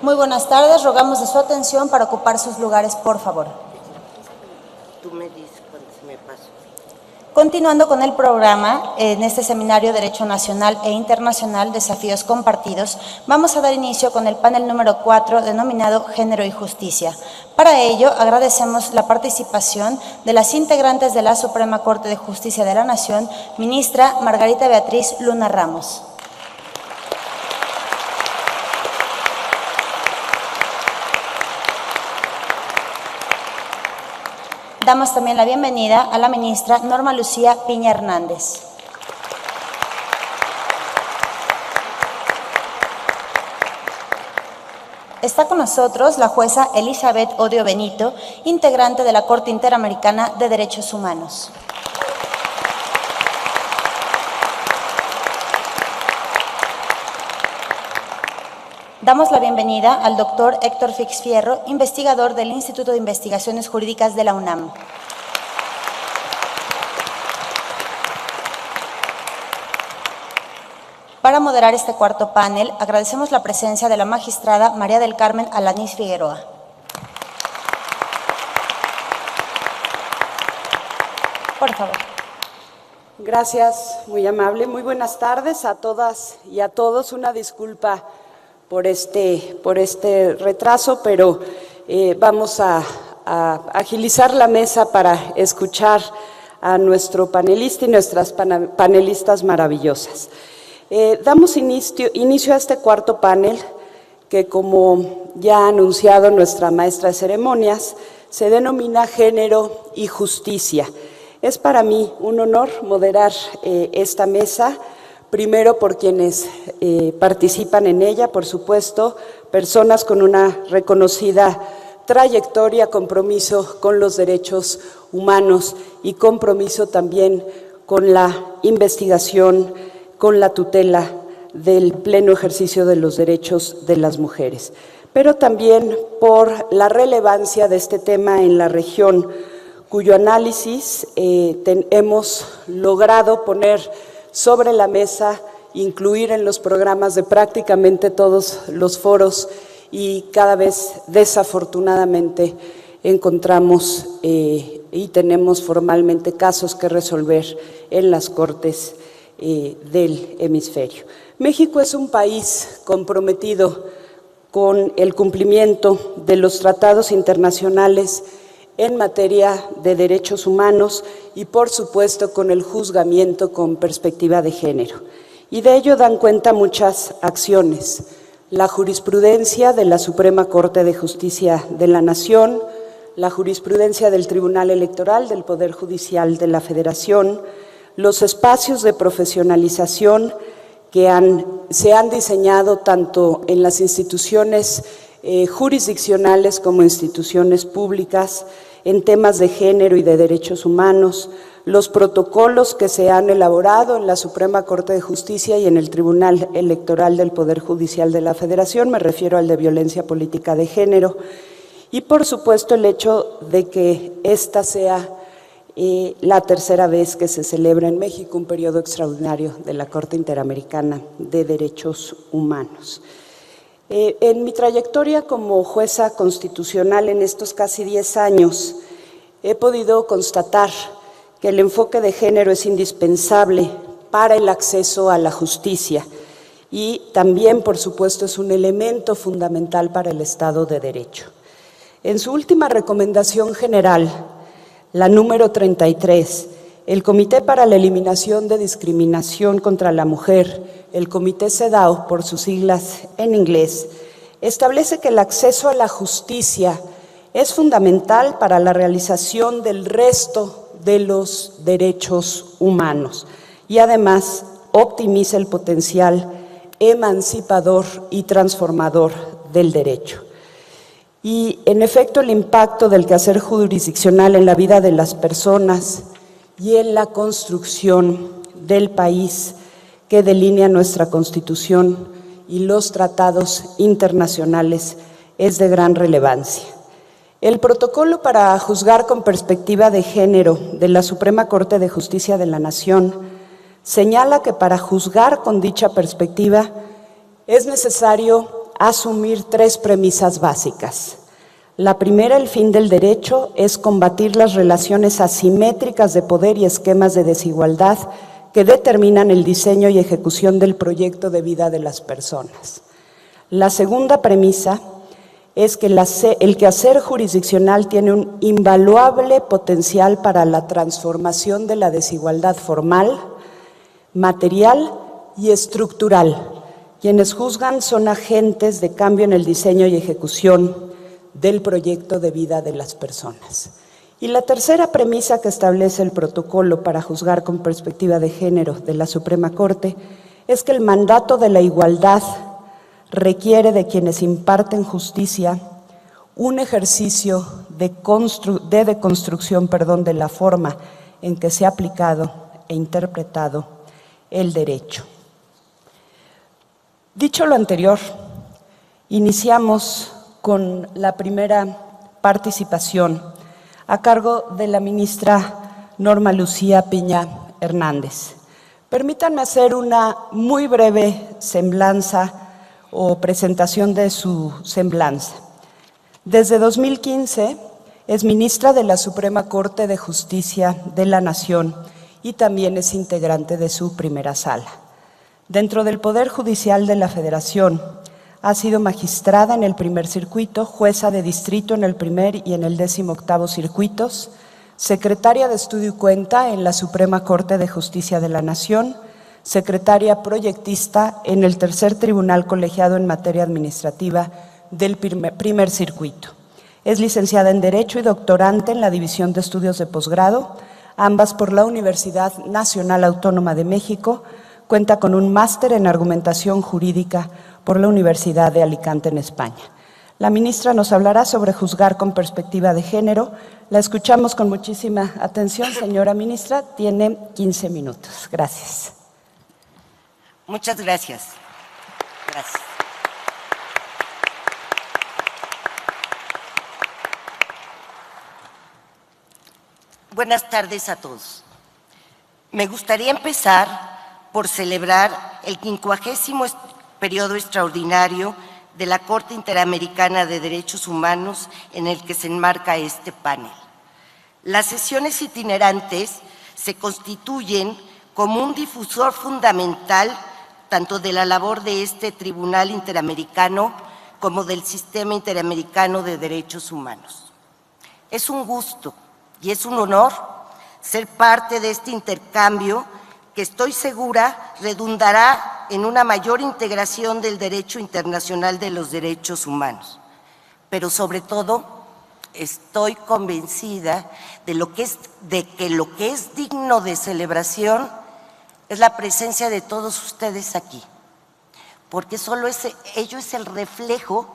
Muy buenas tardes, rogamos de su atención para ocupar sus lugares, por favor. Tú me dices cuando se me pasó. Continuando con el programa, en este seminario Derecho Nacional e Internacional, Desafíos Compartidos, vamos a dar inicio con el panel número 4, denominado Género y Justicia. Para ello, agradecemos la participación de las integrantes de la Suprema Corte de Justicia de la Nación, ministra Margarita Beatriz Luna Ramos. Damos también la bienvenida a la ministra Norma Lucía Piña Hernández. Está con nosotros la jueza Elizabeth Odio Benito, integrante de la Corte Interamericana de Derechos Humanos. Damos la bienvenida al doctor Héctor Fix Fierro, investigador del Instituto de Investigaciones Jurídicas de la UNAM. Para moderar este cuarto panel, agradecemos la presencia de la magistrada María del Carmen Alanís Figueroa. Por favor. Gracias, muy amable. Muy buenas tardes a todas y a todos. Una disculpa por este retraso, pero vamos a agilizar la mesa para escuchar a nuestro panelista y nuestras panelistas maravillosas. Damos inicio a este cuarto panel que, como ya ha anunciado nuestra maestra de ceremonias, se denomina Género y Justicia. Es para mí un honor moderar esta mesa. Primero por quienes participan en ella, por supuesto, personas con una reconocida trayectoria, compromiso con los derechos humanos y compromiso también con la investigación, con la tutela del pleno ejercicio de los derechos de las mujeres. Pero también por la relevancia de este tema en la región, cuyo análisis hemos logrado poner sobre la mesa, incluir en los programas de prácticamente todos los foros y cada vez desafortunadamente encontramos y tenemos formalmente casos que resolver en las cortes del hemisferio. México es un país comprometido con el cumplimiento de los tratados internacionales en materia de derechos humanos y, por supuesto, con el juzgamiento con perspectiva de género. Y de ello dan cuenta muchas acciones. La jurisprudencia de la Suprema Corte de Justicia de la Nación, la jurisprudencia del Tribunal Electoral del Poder Judicial de la Federación, los espacios de profesionalización que se han diseñado tanto en las instituciones jurisdiccionales como instituciones públicas en temas de género y de derechos humanos, los protocolos que se han elaborado en la Suprema Corte de Justicia y en el Tribunal Electoral del Poder Judicial de la Federación, me refiero al de violencia política de género, y por supuesto el hecho de que esta sea la tercera vez que se celebra en México un periodo extraordinario de la Corte Interamericana de Derechos Humanos. En mi trayectoria como jueza constitucional en estos casi 10 años, he podido constatar que el enfoque de género es indispensable para el acceso a la justicia y también, por supuesto, es un elemento fundamental para el Estado de Derecho. En su última recomendación general, la número 33, el Comité para la Eliminación de Discriminación contra la Mujer, el Comité CEDAW, por sus siglas en inglés, establece que el acceso a la justicia es fundamental para la realización del resto de los derechos humanos y además optimiza el potencial emancipador y transformador del derecho. Y en efecto el impacto del quehacer jurisdiccional en la vida de las personas y en la construcción del país que delinea nuestra Constitución y los tratados internacionales es de gran relevancia. El protocolo para juzgar con perspectiva de género de la Suprema Corte de Justicia de la Nación señala que para juzgar con dicha perspectiva es necesario asumir 3 premisas básicas. La primera, el fin del derecho, es combatir las relaciones asimétricas de poder y esquemas de desigualdad que determinan el diseño y ejecución del proyecto de vida de las personas. La segunda premisa es que el quehacer jurisdiccional tiene un invaluable potencial para la transformación de la desigualdad formal, material y estructural. Quienes juzgan son agentes de cambio en el diseño y ejecución del proyecto de vida de las personas. Y la tercera premisa que establece el protocolo para juzgar con perspectiva de género de la Suprema Corte es que el mandato de la igualdad requiere de quienes imparten justicia un ejercicio de deconstrucción de la forma en que se ha aplicado e interpretado el derecho. Dicho lo anterior, iniciamos con la primera participación a cargo de la ministra Norma Lucía Piña Hernández. Permítanme hacer una muy breve semblanza o presentación de su semblanza. Desde 2015 es ministra de la Suprema Corte de Justicia de la Nación y también es integrante de su primera sala. Dentro del Poder Judicial de la Federación, ha sido magistrada en el primer circuito, jueza de distrito en el primer y en el 18º circuitos, secretaria de Estudio y Cuenta en la Suprema Corte de Justicia de la Nación, secretaria proyectista en el tercer Tribunal Colegiado en Materia Administrativa del primer circuito. Es licenciada en Derecho y doctorante en la División de Estudios de Posgrado, ambas por la Universidad Nacional Autónoma de México. Cuenta con un máster en Argumentación Jurídica por la Universidad de Alicante en España. La ministra nos hablará sobre juzgar con perspectiva de género. La escuchamos con muchísima atención. Señora ministra, tiene 15 minutos. Gracias. Muchas gracias. Gracias. Buenas tardes a todos. Me gustaría empezar por celebrar el 50º periodo extraordinario de la Corte Interamericana de Derechos Humanos en el que se enmarca este panel. Las sesiones itinerantes se constituyen como un difusor fundamental tanto de la labor de este Tribunal Interamericano como del Sistema Interamericano de Derechos Humanos. Es un gusto y es un honor ser parte de este intercambio que estoy segura redundará en una mayor integración del derecho internacional de los derechos humanos. Pero sobre todo, estoy convencida de que lo que es digno de celebración es la presencia de todos ustedes aquí, porque solo ello es el reflejo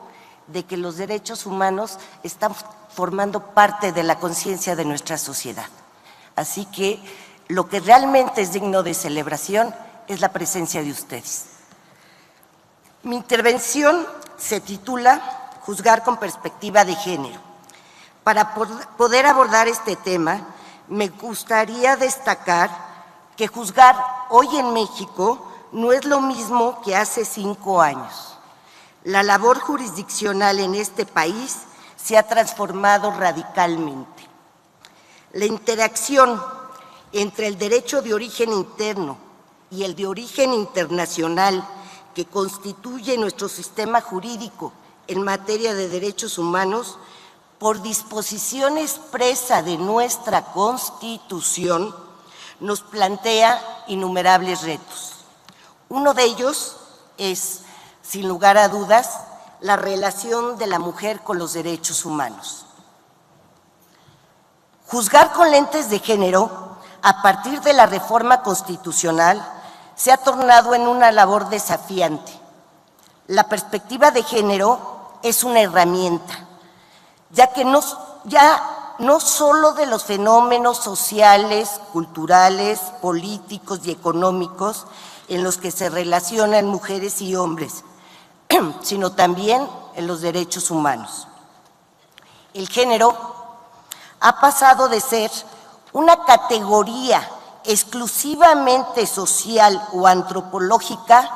de que los derechos humanos están formando parte de la conciencia de nuestra sociedad. Así que lo que realmente es digno de celebración es la presencia de ustedes. Mi intervención se titula Juzgar con perspectiva de género. Para poder abordar este tema, me gustaría destacar que juzgar hoy en México no es lo mismo que hace 5 años. La labor jurisdiccional en este país se ha transformado radicalmente. La interacción entre el derecho de origen interno y el de origen internacional que constituye nuestro sistema jurídico en materia de derechos humanos, por disposición expresa de nuestra Constitución, nos plantea innumerables retos. Uno de ellos es, sin lugar a dudas, la relación de la mujer con los derechos humanos. Juzgar con lentes de género, a partir de la reforma constitucional, se ha tornado en una labor desafiante. La perspectiva de género es una herramienta, ya no solo de los fenómenos sociales, culturales, políticos y económicos en los que se relacionan mujeres y hombres, sino también en los derechos humanos. El género ha pasado de ser una categoría exclusivamente social o antropológica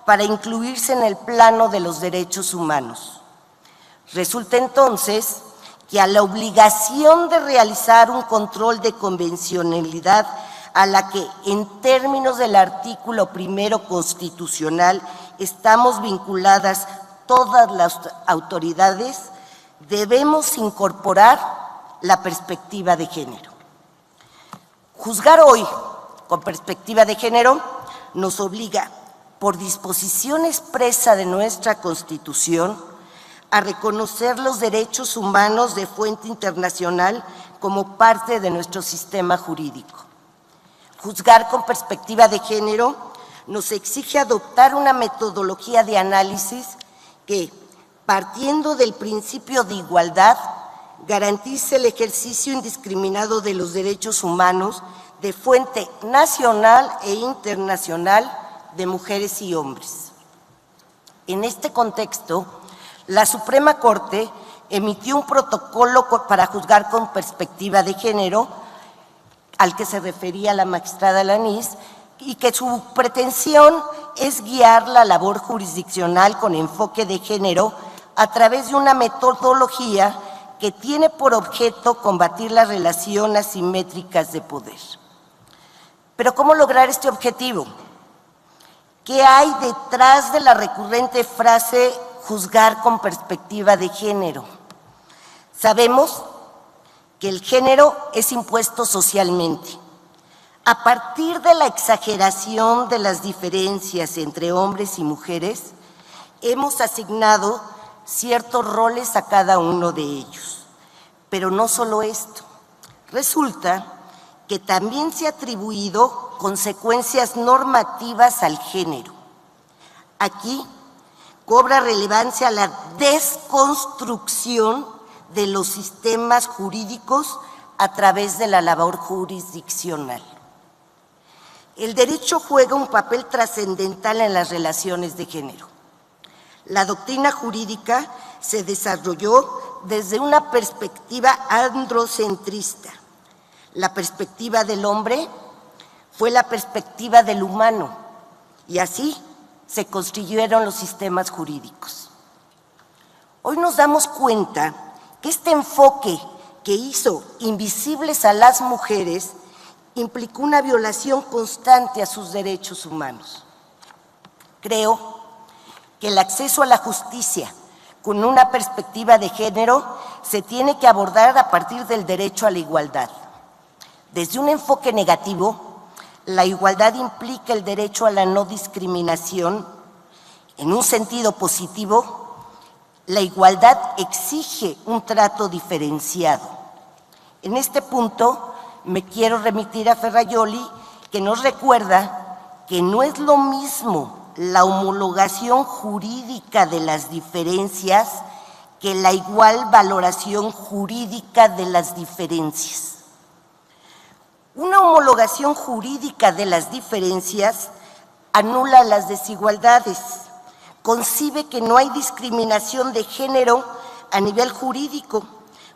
para incluirse en el plano de los derechos humanos. Resulta entonces que a la obligación de realizar un control de convencionalidad a la que en términos del artículo 1 constitucional estamos vinculadas todas las autoridades, debemos incorporar la perspectiva de género. Juzgar hoy con perspectiva de género nos obliga, por disposición expresa de nuestra Constitución, a reconocer los derechos humanos de fuente internacional como parte de nuestro sistema jurídico. Juzgar con perspectiva de género nos exige adoptar una metodología de análisis que, partiendo del principio de igualdad, garantice el ejercicio indiscriminado de los derechos humanos de fuente nacional e internacional de mujeres y hombres. En este contexto, la Suprema Corte emitió un protocolo para juzgar con perspectiva de género, al que se refería la magistrada Lanís, y que su pretensión es guiar la labor jurisdiccional con enfoque de género a través de una metodología que tiene por objeto combatir las relaciones asimétricas de poder. Pero ¿cómo lograr este objetivo? ¿Qué hay detrás de la recurrente frase juzgar con perspectiva de género? Sabemos que el género es impuesto socialmente. A partir de la exageración de las diferencias entre hombres y mujeres, hemos asignado ciertos roles a cada uno de ellos. Pero no solo esto, resulta que también se ha atribuido consecuencias normativas al género. Aquí cobra relevancia la desconstrucción de los sistemas jurídicos a través de la labor jurisdiccional. El derecho juega un papel trascendental en las relaciones de género. La doctrina jurídica se desarrolló desde una perspectiva androcentrista. La perspectiva del hombre fue la perspectiva del humano, y así se construyeron los sistemas jurídicos. Hoy nos damos cuenta que este enfoque que hizo invisibles a las mujeres implicó una violación constante a sus derechos humanos. Creo que el acceso a la justicia con una perspectiva de género se tiene que abordar a partir del derecho a la igualdad. Desde un enfoque negativo, la igualdad implica el derecho a la no discriminación. En un sentido positivo, la igualdad exige un trato diferenciado. En este punto me quiero remitir a Ferrajoli, que nos recuerda que no es lo mismo la homologación jurídica de las diferencias que la igual valoración jurídica de las diferencias. Una homologación jurídica de las diferencias anula las desigualdades, concibe que no hay discriminación de género a nivel jurídico,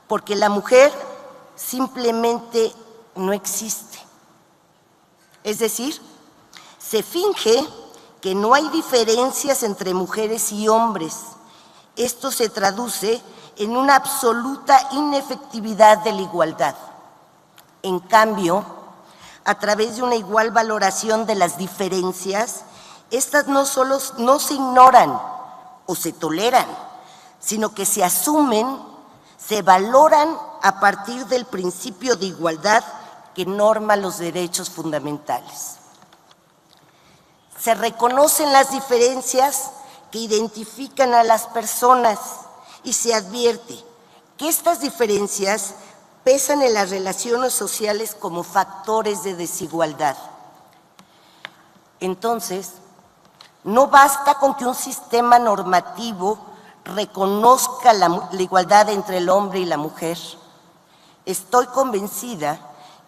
porque la mujer simplemente no existe. Es decir, se finge que no hay diferencias entre mujeres y hombres. Esto se traduce en una absoluta inefectividad de la igualdad. En cambio, a través de una igual valoración de las diferencias, estas no solo no se ignoran o se toleran, sino que se asumen, se valoran a partir del principio de igualdad que norma los derechos fundamentales. Se reconocen las diferencias que identifican a las personas y se advierte que estas diferencias pesan en las relaciones sociales como factores de desigualdad. Entonces, no basta con que un sistema normativo reconozca la igualdad entre el hombre y la mujer. Estoy convencida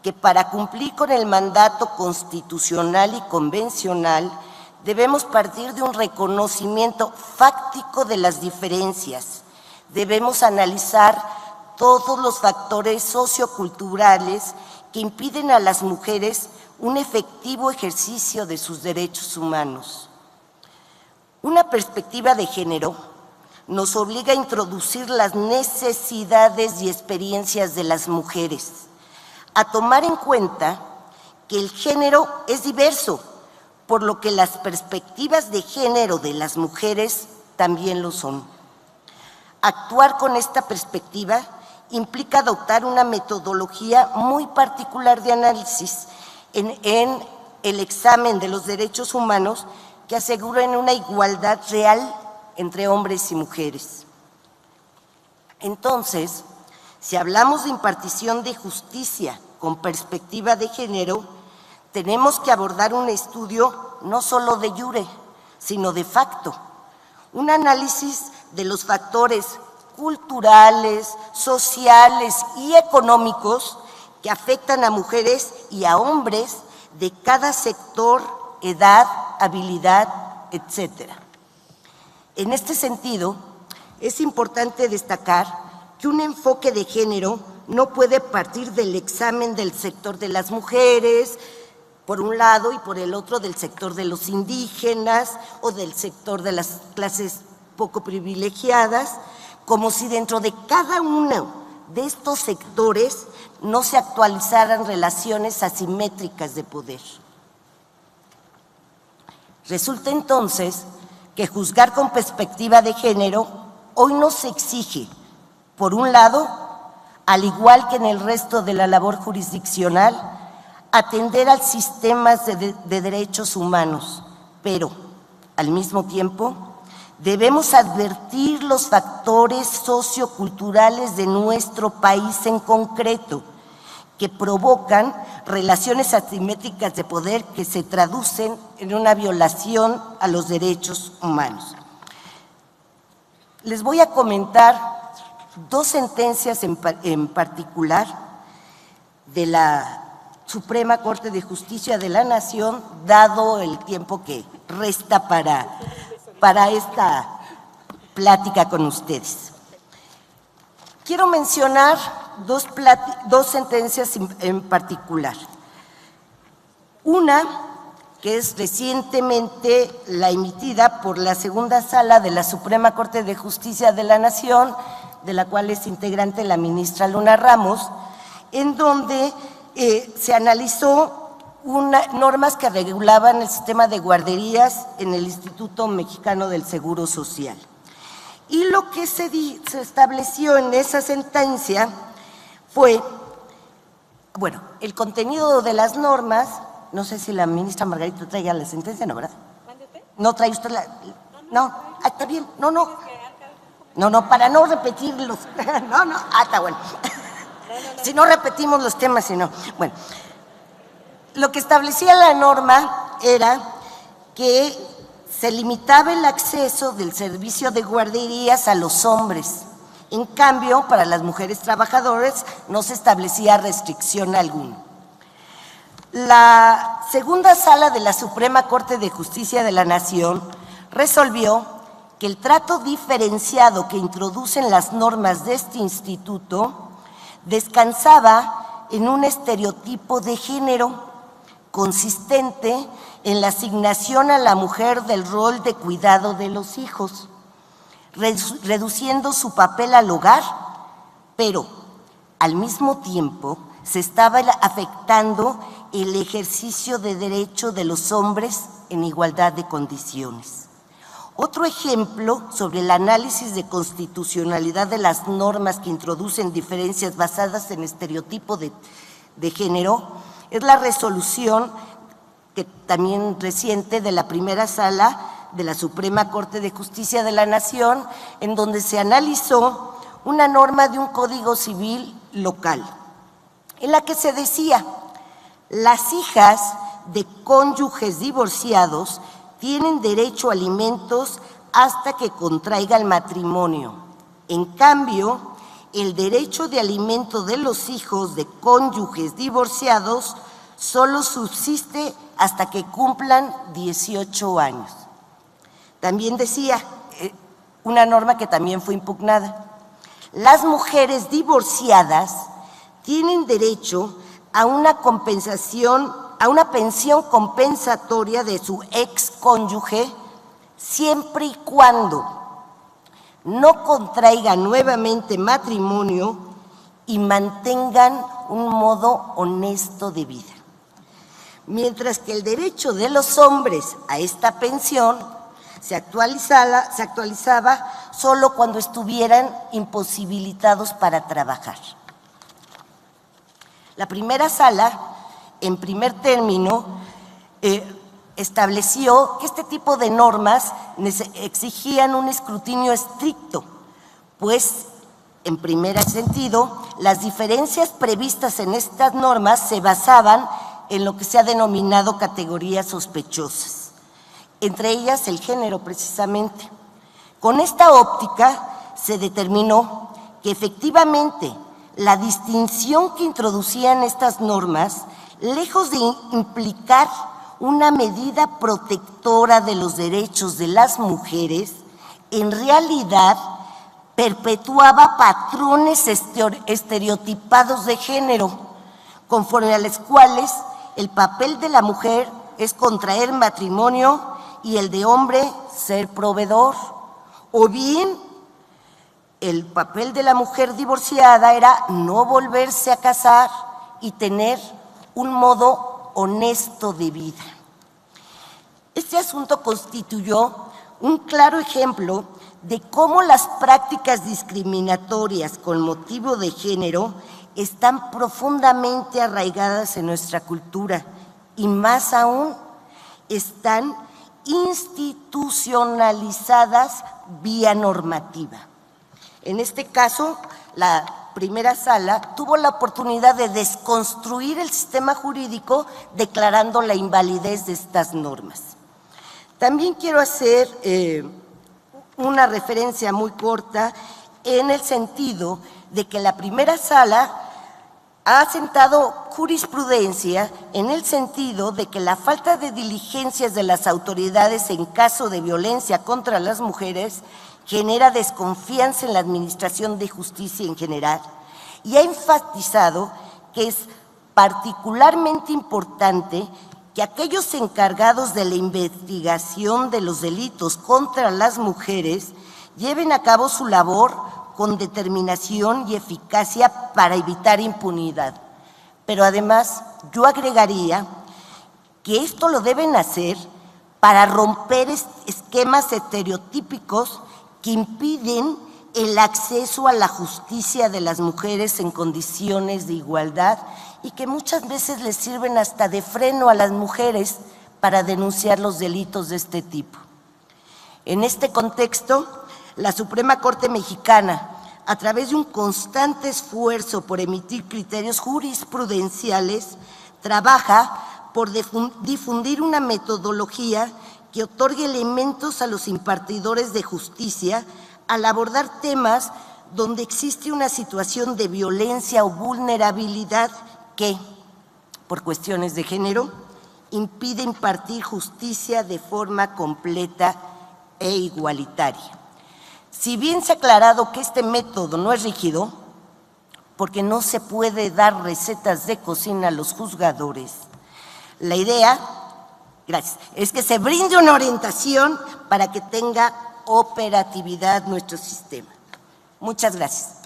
que para cumplir con el mandato constitucional y convencional debemos partir de un reconocimiento fáctico de las diferencias. Debemos analizar todos los factores socioculturales que impiden a las mujeres un efectivo ejercicio de sus derechos humanos. Una perspectiva de género nos obliga a introducir las necesidades y experiencias de las mujeres, a tomar en cuenta que el género es diverso, por lo que las perspectivas de género de las mujeres también lo son. Actuar con esta perspectiva implica adoptar una metodología muy particular de análisis en el examen de los derechos humanos que aseguren una igualdad real entre hombres y mujeres. Entonces, si hablamos de impartición de justicia con perspectiva de género, tenemos que abordar un estudio no solo de jure, sino de facto, un análisis de los factores culturales, sociales y económicos que afectan a mujeres y a hombres de cada sector, edad, habilidad, etcétera. En este sentido, es importante destacar que un enfoque de género no puede partir del examen del sector de las mujeres, por un lado, y por el otro del sector de los indígenas o del sector de las clases poco privilegiadas, como si dentro de cada uno de estos sectores no se actualizaran relaciones asimétricas de poder. Resulta entonces que juzgar con perspectiva de género hoy nos exige, por un lado, al igual que en el resto de la labor jurisdiccional, atender al sistema de derechos humanos, pero al mismo tiempo debemos advertir los factores socioculturales de nuestro país en concreto que provocan relaciones asimétricas de poder que se traducen en una violación a los derechos humanos. Les voy a comentar dos sentencias en particular de la Suprema Corte de Justicia de la Nación, dado el tiempo que resta para esta plática con ustedes. Quiero mencionar dos sentencias en particular. Una, que es recientemente la emitida por la segunda sala de la Suprema Corte de Justicia de la Nación, de la cual es integrante la ministra Luna Ramos, en donde se analizó normas que regulaban el sistema de guarderías en el Instituto Mexicano del Seguro Social. Y lo que se estableció en esa sentencia fue, bueno, el contenido de las normas. No sé si la ministra Margarita traiga la sentencia, ¿no, verdad? ¿No trae usted la...? No, está bien, no, para no repetirlos, está bueno. Si no repetimos los temas, si no. Bueno, lo que establecía la norma era que se limitaba el acceso del servicio de guarderías a los hombres. En cambio, para las mujeres trabajadoras no se establecía restricción alguna. La segunda sala de la Suprema Corte de Justicia de la Nación resolvió que el trato diferenciado que introducen las normas de este instituto descansaba en un estereotipo de género consistente en la asignación a la mujer del rol de cuidado de los hijos, reduciendo su papel al hogar, pero al mismo tiempo se estaba afectando el ejercicio de derecho de los hombres en igualdad de condiciones. Otro ejemplo sobre el análisis de constitucionalidad de las normas que introducen diferencias basadas en estereotipo de género es la resolución que también reciente de la primera sala de la Suprema Corte de Justicia de la Nación, en donde se analizó una norma de un código civil local, en la que se decía: las hijas de cónyuges divorciados tienen derecho a alimentos hasta que contraiga el matrimonio. En cambio, el derecho de alimento de los hijos de cónyuges divorciados solo subsiste hasta que cumplan 18 años. También decía, una norma que también fue impugnada: las mujeres divorciadas tienen derecho a una pensión compensatoria de su ex cónyuge siempre y cuando no contraigan nuevamente matrimonio y mantengan un modo honesto de vida. Mientras que el derecho de los hombres a esta pensión se actualizaba solo cuando estuvieran imposibilitados para trabajar. La primera sala, en primer término, estableció que este tipo de normas exigían un escrutinio estricto, pues, en primer sentido, las diferencias previstas en estas normas se basaban en lo que se ha denominado categorías sospechosas, entre ellas el género precisamente. Con esta óptica se determinó que efectivamente la distinción que introducían estas normas, lejos de implicar una medida protectora de los derechos de las mujeres, en realidad perpetuaba patrones estereotipados de género, conforme a los cuales el papel de la mujer es contraer matrimonio y el de hombre ser proveedor, o bien el papel de la mujer divorciada era no volverse a casar y tener un modo honesto de vida. Este asunto constituyó un claro ejemplo de cómo las prácticas discriminatorias con motivo de género están profundamente arraigadas en nuestra cultura y más aún están institucionalizadas vía normativa. En este caso, la primera sala tuvo la oportunidad de desconstruir el sistema jurídico declarando la invalidez de estas normas. También quiero hacer una referencia muy corta en el sentido de que la primera sala ha sentado jurisprudencia en el sentido de que la falta de diligencias de las autoridades en caso de violencia contra las mujeres genera desconfianza en la administración de justicia en general y ha enfatizado que es particularmente importante que aquellos encargados de la investigación de los delitos contra las mujeres lleven a cabo su labor con determinación y eficacia para evitar impunidad. Pero además, yo agregaría que esto lo deben hacer para romper esquemas estereotípicos que impiden el acceso a la justicia de las mujeres en condiciones de igualdad y que muchas veces les sirven hasta de freno a las mujeres para denunciar los delitos de este tipo. En este contexto, la Suprema Corte Mexicana, a través de un constante esfuerzo por emitir criterios jurisprudenciales, trabaja por difundir una metodología que otorgue elementos a los impartidores de justicia al abordar temas donde existe una situación de violencia o vulnerabilidad que, por cuestiones de género, impide impartir justicia de forma completa e igualitaria. Si bien se ha aclarado que este método no es rígido, porque no se puede dar recetas de cocina a los juzgadores, la idea, gracias, es que se brinde una orientación para que tenga operatividad nuestro sistema. Muchas gracias.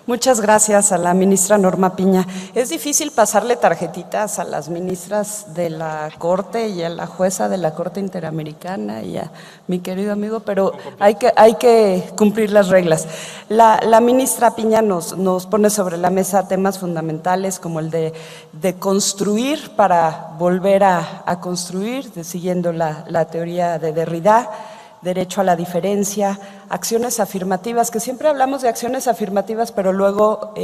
Muchas gracias a la ministra Norma Piña. Es difícil pasarle tarjetitas a las ministras de la Corte y a la jueza de la Corte Interamericana y a mi querido amigo, pero hay que cumplir las reglas. La ministra Piña nos pone sobre la mesa temas fundamentales como el de construir para volver a construir, siguiendo la teoría de Derrida, derecho a la diferencia, acciones afirmativas, que siempre hablamos de acciones afirmativas, pero luego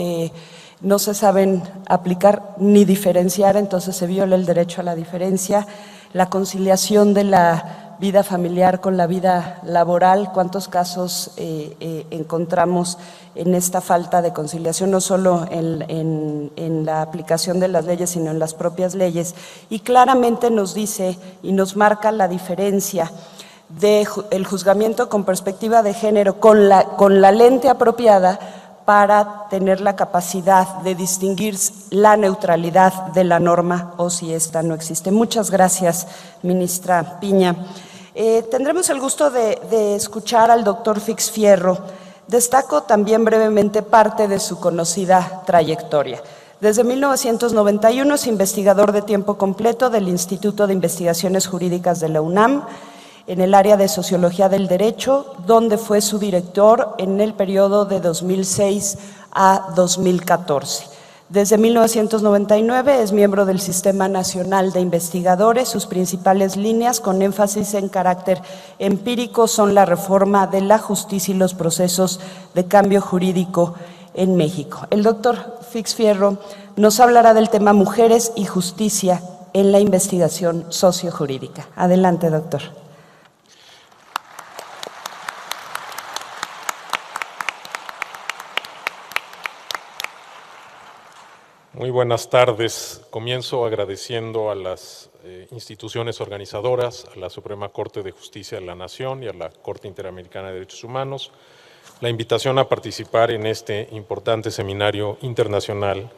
no se saben aplicar ni diferenciar, entonces se viola el derecho a la diferencia, la conciliación de la vida familiar con la vida laboral, cuántos casos encontramos en esta falta de conciliación, no solo en la aplicación de las leyes, sino en las propias leyes, y claramente nos dice y nos marca la diferencia del juzgamiento con perspectiva de género, con la lente apropiada, para tener la capacidad de distinguir la neutralidad de la norma o si esta no existe. Muchas gracias, ministra Piña. Tendremos el gusto de escuchar al doctor Fix Fierro. Destaco también brevemente parte de su conocida trayectoria. Desde 1991 es investigador de tiempo completo del Instituto de Investigaciones Jurídicas de la UNAM, en el área de Sociología del Derecho, donde fue su director en el periodo de 2006 a 2014. Desde 1999 es miembro del Sistema Nacional de Investigadores. Sus principales líneas, con énfasis en carácter empírico, son la reforma de la justicia y los procesos de cambio jurídico en México. El doctor Fix Fierro nos hablará del tema mujeres y justicia en la investigación sociojurídica. Adelante, doctor. Muy buenas tardes. Comienzo agradeciendo a las instituciones organizadoras, a la Suprema Corte de Justicia de la Nación y a la Corte Interamericana de Derechos Humanos, la invitación a participar en este importante seminario internacional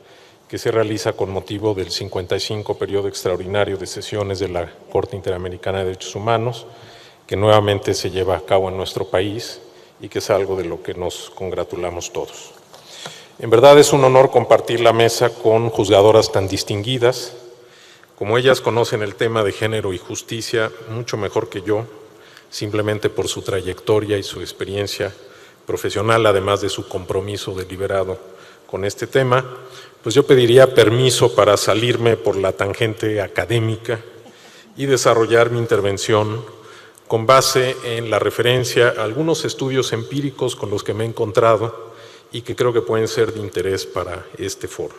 que se realiza con motivo del 55 periodo extraordinario de sesiones de la Corte Interamericana de Derechos Humanos, que nuevamente se lleva a cabo en nuestro país y que es algo de lo que nos congratulamos todos. En verdad es un honor compartir la mesa con juzgadoras tan distinguidas. Como ellas conocen el tema de género y justicia mucho mejor que yo, simplemente por su trayectoria y su experiencia profesional, además de su compromiso deliberado con este tema, pues yo pediría permiso para salirme por la tangente académica y desarrollar mi intervención con base en la referencia a algunos estudios empíricos con los que me he encontrado y que creo que pueden ser de interés para este foro.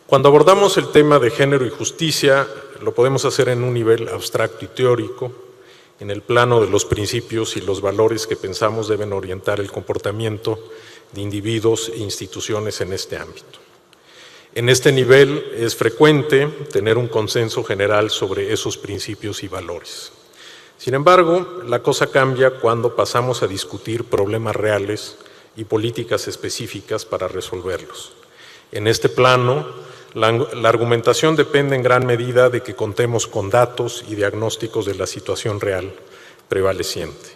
Cuando abordamos el tema de género y justicia, lo podemos hacer en un nivel abstracto y teórico, en el plano de los principios y los valores que pensamos deben orientar el comportamiento de individuos e instituciones en este ámbito. En este nivel es frecuente tener un consenso general sobre esos principios y valores. Sin embargo, la cosa cambia cuando pasamos a discutir problemas reales y políticas específicas para resolverlos. En este plano, la argumentación depende en gran medida de que contemos con datos y diagnósticos de la situación real prevaleciente.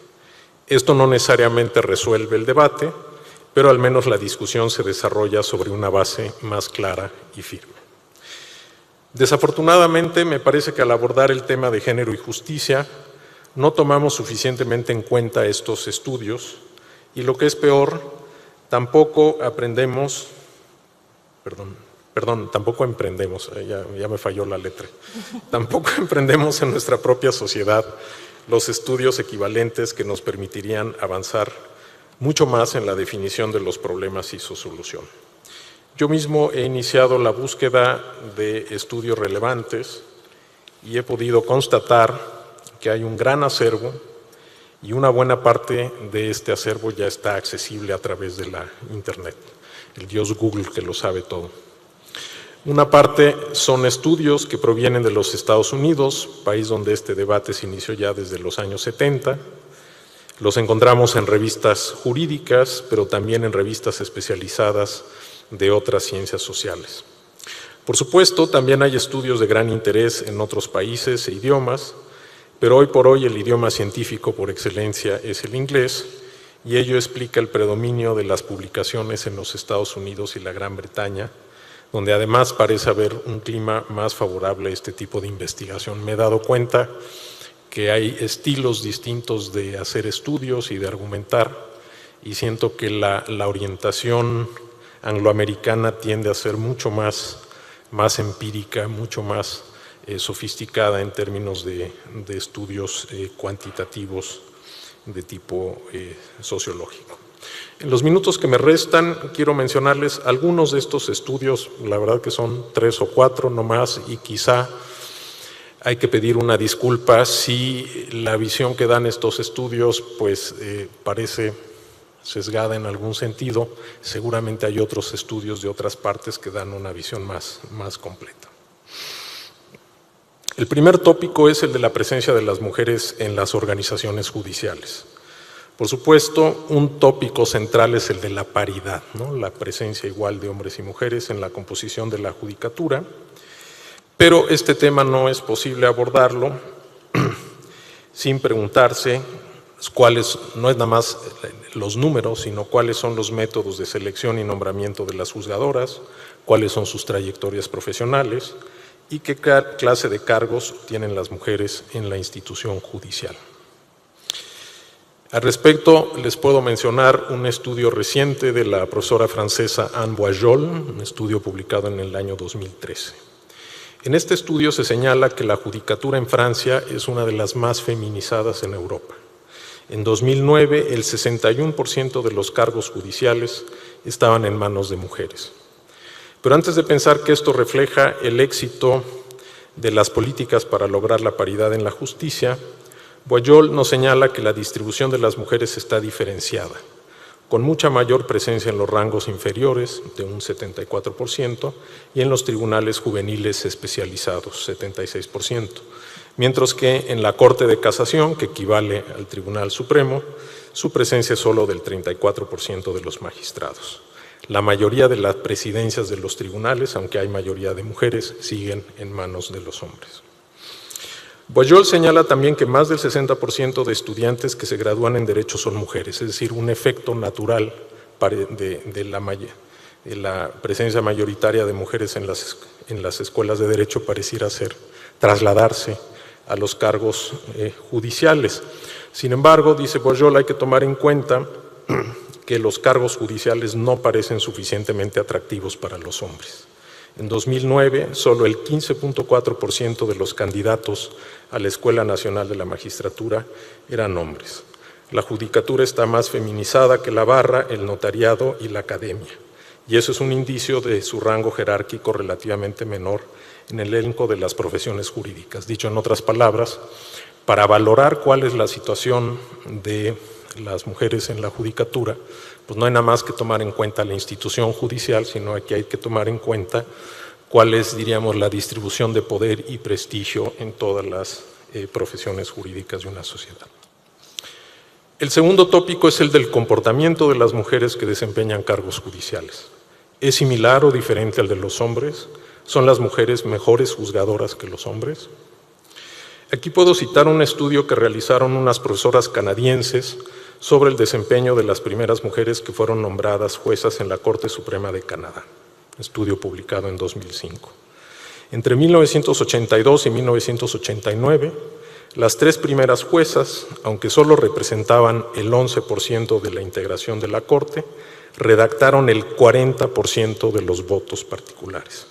Esto no necesariamente resuelve el debate, pero al menos la discusión se desarrolla sobre una base más clara y firme. Desafortunadamente, me parece que al abordar el tema de género y justicia, no tomamos suficientemente en cuenta estos estudios y lo que es peor, tampoco emprendemos, ya me falló la letra, tampoco emprendemos en nuestra propia sociedad los estudios equivalentes que nos permitirían avanzar mucho más en la definición de los problemas y su solución. Yo mismo he iniciado la búsqueda de estudios relevantes y he podido constatar que hay un gran acervo y una buena parte de este acervo ya está accesible a través de la Internet, el dios Google que lo sabe todo. Una parte son estudios que provienen de los Estados Unidos, país donde este debate se inició ya desde los años 70. Los encontramos en revistas jurídicas, pero también en revistas especializadas de otras ciencias sociales. Por supuesto, también hay estudios de gran interés en otros países e idiomas, pero hoy por hoy el idioma científico por excelencia es el inglés y ello explica el predominio de las publicaciones en los Estados Unidos y la Gran Bretaña, donde además parece haber un clima más favorable a este tipo de investigación. Me he dado cuenta que hay estilos distintos de hacer estudios y de argumentar y siento que la orientación angloamericana tiende a ser mucho más empírica, mucho más sofisticada en términos de estudios cuantitativos de tipo sociológico. En los minutos que me restan, quiero mencionarles algunos de estos estudios, la verdad que son 3 o 4 no más, y quizá hay que pedir una disculpa si la visión que dan estos estudios pues parece sesgada en algún sentido. Seguramente hay otros estudios de otras partes que dan una visión más completa. El primer tópico es el de la presencia de las mujeres en las organizaciones judiciales. Por supuesto, un tópico central es el de la paridad, ¿no? La presencia igual de hombres y mujeres en la composición de la judicatura, pero este tema no es posible abordarlo sin preguntarse cuáles, no es nada más los números, sino cuáles son los métodos de selección y nombramiento de las juzgadoras, cuáles son sus trayectorias profesionales y qué clase de cargos tienen las mujeres en la institución judicial. Al respecto, les puedo mencionar un estudio reciente de la profesora francesa Anne Boisjol, un estudio publicado en el año 2013. En este estudio se señala que la judicatura en Francia es una de las más feminizadas en Europa. En 2009, el 61% de los cargos judiciales estaban en manos de mujeres. Pero antes de pensar que esto refleja el éxito de las políticas para lograr la paridad en la justicia, Boisjol nos señala que la distribución de las mujeres está diferenciada, con mucha mayor presencia en los rangos inferiores, de un 74%, y en los tribunales juveniles especializados, 76%, mientras que en la Corte de Casación, que equivale al Tribunal Supremo, su presencia es solo del 34% de los magistrados. La mayoría de las presidencias de los tribunales, aunque hay mayoría de mujeres, siguen en manos de los hombres. Boisjol señala también que más del 60% de estudiantes que se gradúan en Derecho son mujeres, es decir, un efecto natural de la presencia mayoritaria de mujeres en las escuelas de Derecho pareciera ser trasladarse a los cargos judiciales. Sin embargo, dice Boisjol, hay que tomar en cuenta que los cargos judiciales no parecen suficientemente atractivos para los hombres. En 2009, solo el 15.4% de los candidatos a la Escuela Nacional de la Magistratura eran hombres. La judicatura está más feminizada que la barra, el notariado y la academia, y eso es un indicio de su rango jerárquico relativamente menor en el elenco de las profesiones jurídicas. Dicho en otras palabras, para valorar cuál es la situación de las mujeres en la judicatura, pues no hay nada más que tomar en cuenta la institución judicial, sino que hay que tomar en cuenta cuál es, diríamos, la distribución de poder y prestigio en todas las profesiones jurídicas de una sociedad. El segundo tópico es el del comportamiento de las mujeres que desempeñan cargos judiciales. ¿Es similar o diferente al de los hombres? ¿Son las mujeres mejores juzgadoras que los hombres? Aquí puedo citar un estudio que realizaron unas profesoras canadienses sobre el desempeño de las primeras mujeres que fueron nombradas juezas en la Corte Suprema de Canadá, estudio publicado en 2005. Entre 1982 y 1989, las tres primeras juezas, aunque solo representaban el 11% de la integración de la Corte, redactaron el 40% de los votos particulares.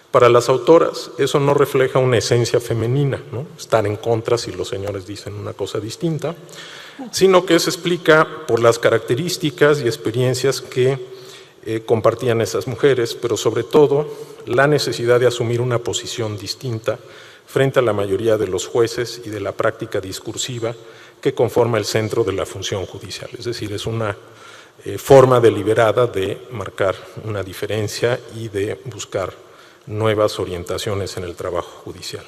Para las autoras, eso no refleja una esencia femenina, ¿no? Estar en contra si los señores dicen una cosa distinta, sino que se explica por las características y experiencias que compartían esas mujeres, pero sobre todo la necesidad de asumir una posición distinta frente a la mayoría de los jueces y de la práctica discursiva que conforma el centro de la función judicial. Es decir, es una forma deliberada de marcar una diferencia y de buscar nuevas orientaciones en el trabajo judicial.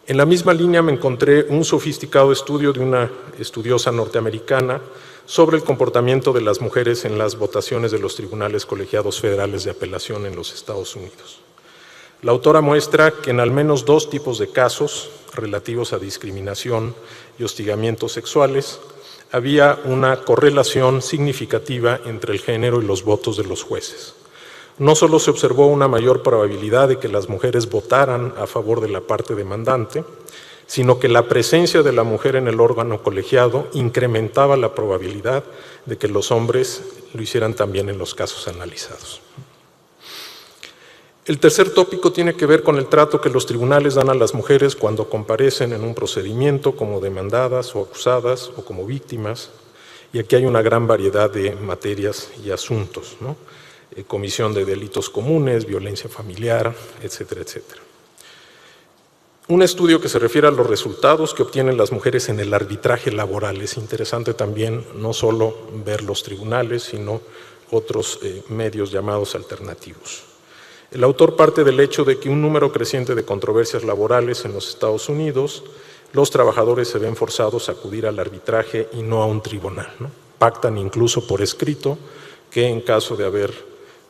En la misma línea me encontré un sofisticado estudio de una estudiosa norteamericana sobre el comportamiento de las mujeres en las votaciones de los tribunales colegiados federales de apelación en los Estados Unidos. La autora muestra que en al menos dos tipos de casos relativos a discriminación y hostigamientos sexuales había una correlación significativa entre el género y los votos de los jueces. No solo se observó una mayor probabilidad de que las mujeres votaran a favor de la parte demandante, sino que la presencia de la mujer en el órgano colegiado incrementaba la probabilidad de que los hombres lo hicieran también en los casos analizados. El tercer tópico tiene que ver con el trato que los tribunales dan a las mujeres cuando comparecen en un procedimiento como demandadas o acusadas o como víctimas, y aquí hay una gran variedad de materias y asuntos, ¿no? Comisión de delitos comunes, violencia familiar, etcétera, etcétera. Un estudio que se refiere a los resultados que obtienen las mujeres en el arbitraje laboral. Es interesante también no solo ver los tribunales, sino otros medios llamados alternativos. El autor parte del hecho de que un número creciente de controversias laborales en los Estados Unidos, los trabajadores se ven forzados a acudir al arbitraje y no a un tribunal, ¿no? Pactan incluso por escrito que en caso de haber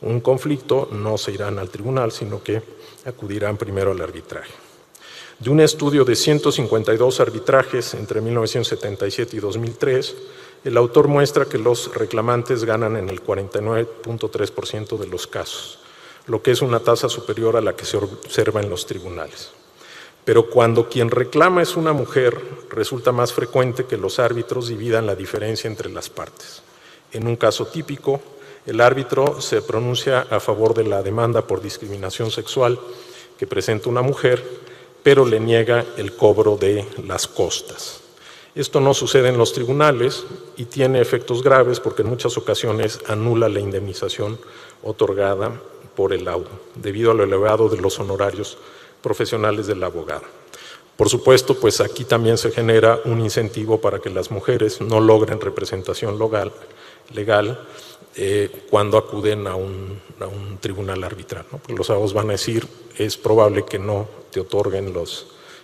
un conflicto no se irán al tribunal, sino que acudirán primero al arbitraje. De un estudio de 152 arbitrajes entre 1977 y 2003, el autor muestra que los reclamantes ganan en el 49.3% de los casos, lo que es una tasa superior a la que se observa en los tribunales. Pero cuando quien reclama es una mujer, resulta más frecuente que los árbitros dividan la diferencia entre las partes. En un caso típico, el árbitro se pronuncia a favor de la demanda por discriminación sexual que presenta una mujer, pero le niega el cobro de las costas. Esto no sucede en los tribunales y tiene efectos graves porque en muchas ocasiones anula la indemnización otorgada por el laudo, debido a lo elevado de los honorarios profesionales del abogado. Por supuesto, pues aquí también se genera un incentivo para que las mujeres no logren representación legal cuando acuden a un tribunal arbitral, ¿no? Porque los abogados van a decir, es probable que no te otorguen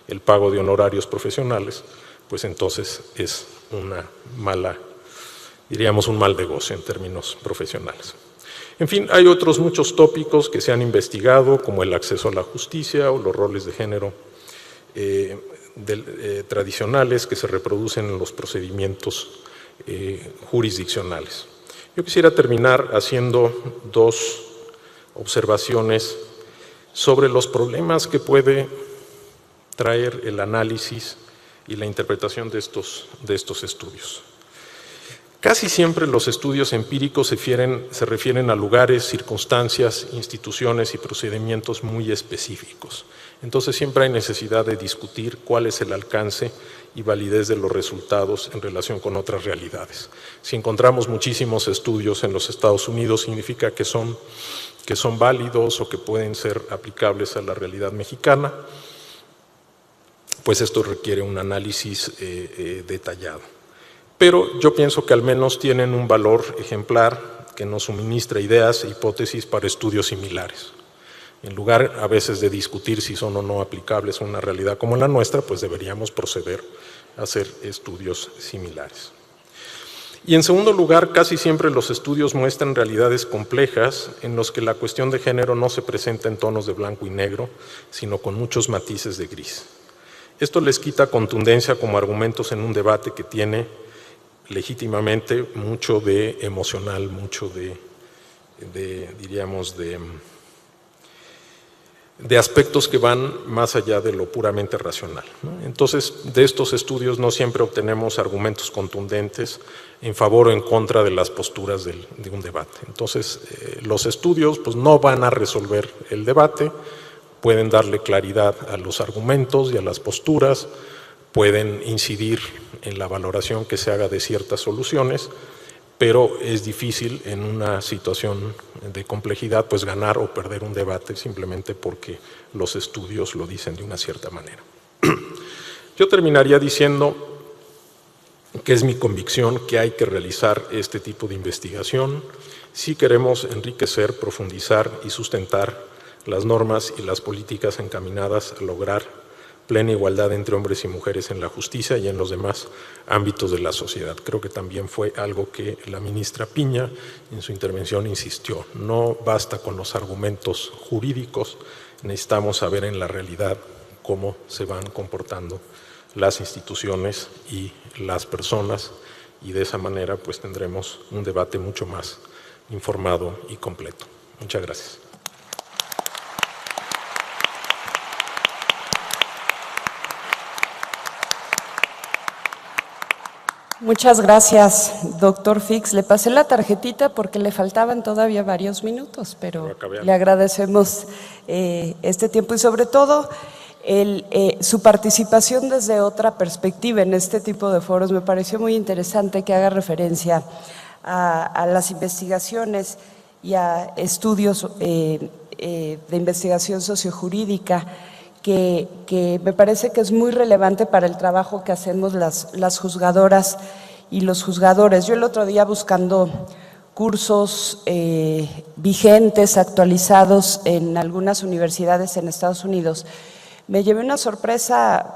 el pago de honorarios profesionales, pues entonces es una mala, diríamos un mal negocio en términos profesionales. En fin, hay otros muchos tópicos que se han investigado, como el acceso a la justicia o los roles de género tradicionales que se reproducen en los procedimientos jurisdiccionales. Yo quisiera terminar haciendo dos observaciones sobre los problemas que puede traer el análisis y la interpretación de estos estudios. Casi siempre los estudios empíricos se refieren a lugares, circunstancias, instituciones y procedimientos muy específicos. Entonces siempre hay necesidad de discutir cuál es el alcance y validez de los resultados en relación con otras realidades. Si encontramos muchísimos estudios en los Estados Unidos, significa que son válidos o que pueden ser aplicables a la realidad mexicana, pues esto requiere un análisis detallado. Pero yo pienso que al menos tienen un valor ejemplar que nos suministra ideas e hipótesis para estudios similares. En lugar a veces de discutir si son o no aplicables a una realidad como la nuestra, pues deberíamos proceder a hacer estudios similares. Y en segundo lugar, casi siempre los estudios muestran realidades complejas en los que la cuestión de género no se presenta en tonos de blanco y negro, sino con muchos matices de gris. Esto les quita contundencia como argumentos en un debate que tiene legítimamente mucho de emocional, mucho diríamos, de aspectos que van más allá de lo puramente racional, ¿no? Entonces, de estos estudios no siempre obtenemos argumentos contundentes en favor o en contra de las posturas de un debate. Entonces, los estudios pues, no van a resolver el debate, pueden darle claridad a los argumentos y a las posturas, pueden incidir en la valoración que se haga de ciertas soluciones, pero es difícil en una situación de complejidad pues ganar o perder un debate simplemente porque los estudios lo dicen de una cierta manera. Yo terminaría diciendo que es mi convicción que hay que realizar este tipo de investigación si queremos enriquecer, profundizar y sustentar las normas y las políticas encaminadas a lograr plena igualdad entre hombres y mujeres en la justicia y en los demás ámbitos de la sociedad. Creo que también fue algo que la ministra Piña en su intervención insistió. No basta con los argumentos jurídicos, necesitamos saber en la realidad cómo se van comportando las instituciones y las personas y de esa manera pues tendremos un debate mucho más informado y completo. Muchas gracias. Muchas gracias, doctor Fix. Le pasé la tarjetita porque le faltaban todavía varios minutos, pero le agradecemos este tiempo y sobre todo su participación desde otra perspectiva en este tipo de foros. Me pareció muy interesante que haga referencia a las investigaciones y a estudios de investigación sociojurídica que me parece que es muy relevante para el trabajo que hacemos las juzgadoras y los juzgadores. Yo el otro día buscando cursos vigentes, actualizados en algunas universidades en Estados Unidos, me llevé una sorpresa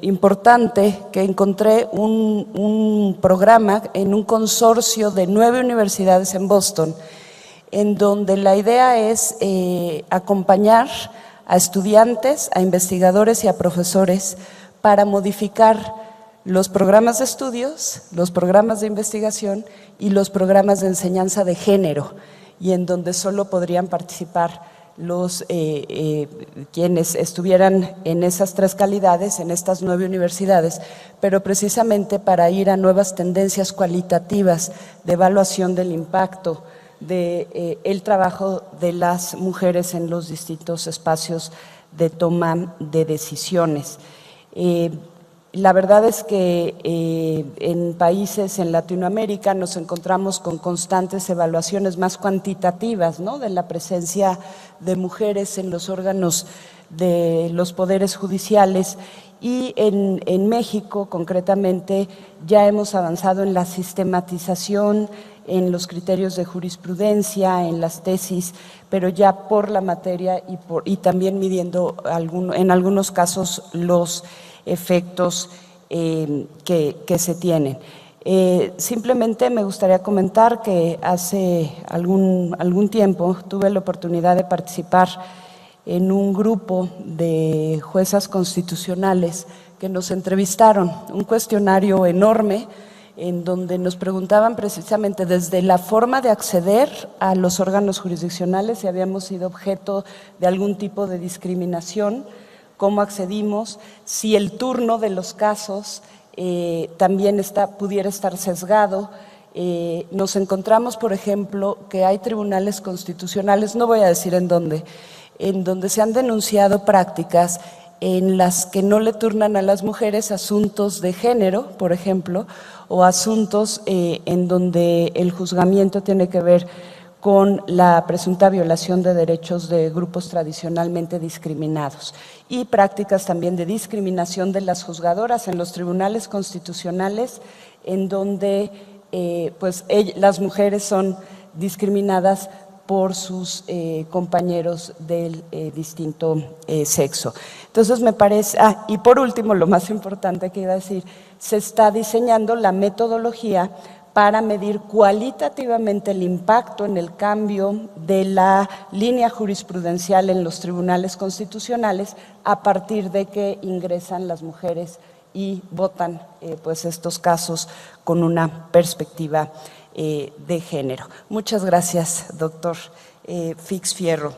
importante, que encontré un programa en un consorcio de 9 universidades en Boston, en donde la idea es acompañar a estudiantes, a investigadores y a profesores para modificar los programas de estudios, los programas de investigación y los programas de enseñanza de género, y en donde solo podrían participar los quienes estuvieran en esas 3 calidades, en estas 9 universidades, pero precisamente para ir a nuevas tendencias cualitativas de evaluación del impacto del trabajo de las mujeres en los distintos espacios de toma de decisiones. La verdad es que en países en Latinoamérica nos encontramos con constantes evaluaciones más cuantitativas, ¿no?, de la presencia de mujeres en los órganos de los poderes judiciales, y en México concretamente ya hemos avanzado en la sistematización, en los criterios de jurisprudencia, en las tesis, pero ya por la materia y también midiendo en algunos casos los efectos que se tienen. Simplemente me gustaría comentar que hace algún tiempo tuve la oportunidad de participar en un grupo de juezas constitucionales que nos entrevistaron, un cuestionario enorme en donde nos preguntaban precisamente desde la forma de acceder a los órganos jurisdiccionales, si habíamos sido objeto de algún tipo de discriminación, cómo accedimos, si el turno de los casos también pudiera estar sesgado. Nos encontramos, por ejemplo, que hay tribunales constitucionales, no voy a decir en donde se han denunciado prácticas en las que no le turnan a las mujeres asuntos de género, por ejemplo, o asuntos en donde el juzgamiento tiene que ver con la presunta violación de derechos de grupos tradicionalmente discriminados, y prácticas también de discriminación de las juzgadoras en los tribunales constitucionales, en donde las mujeres son discriminadas por sus compañeros del distinto sexo. Entonces me parece, y por último, lo más importante que iba a decir, se está diseñando la metodología para medir cualitativamente el impacto en el cambio de la línea jurisprudencial en los tribunales constitucionales a partir de que ingresan las mujeres y votan estos casos con una perspectiva de género. Muchas gracias, doctor Fix Fierro.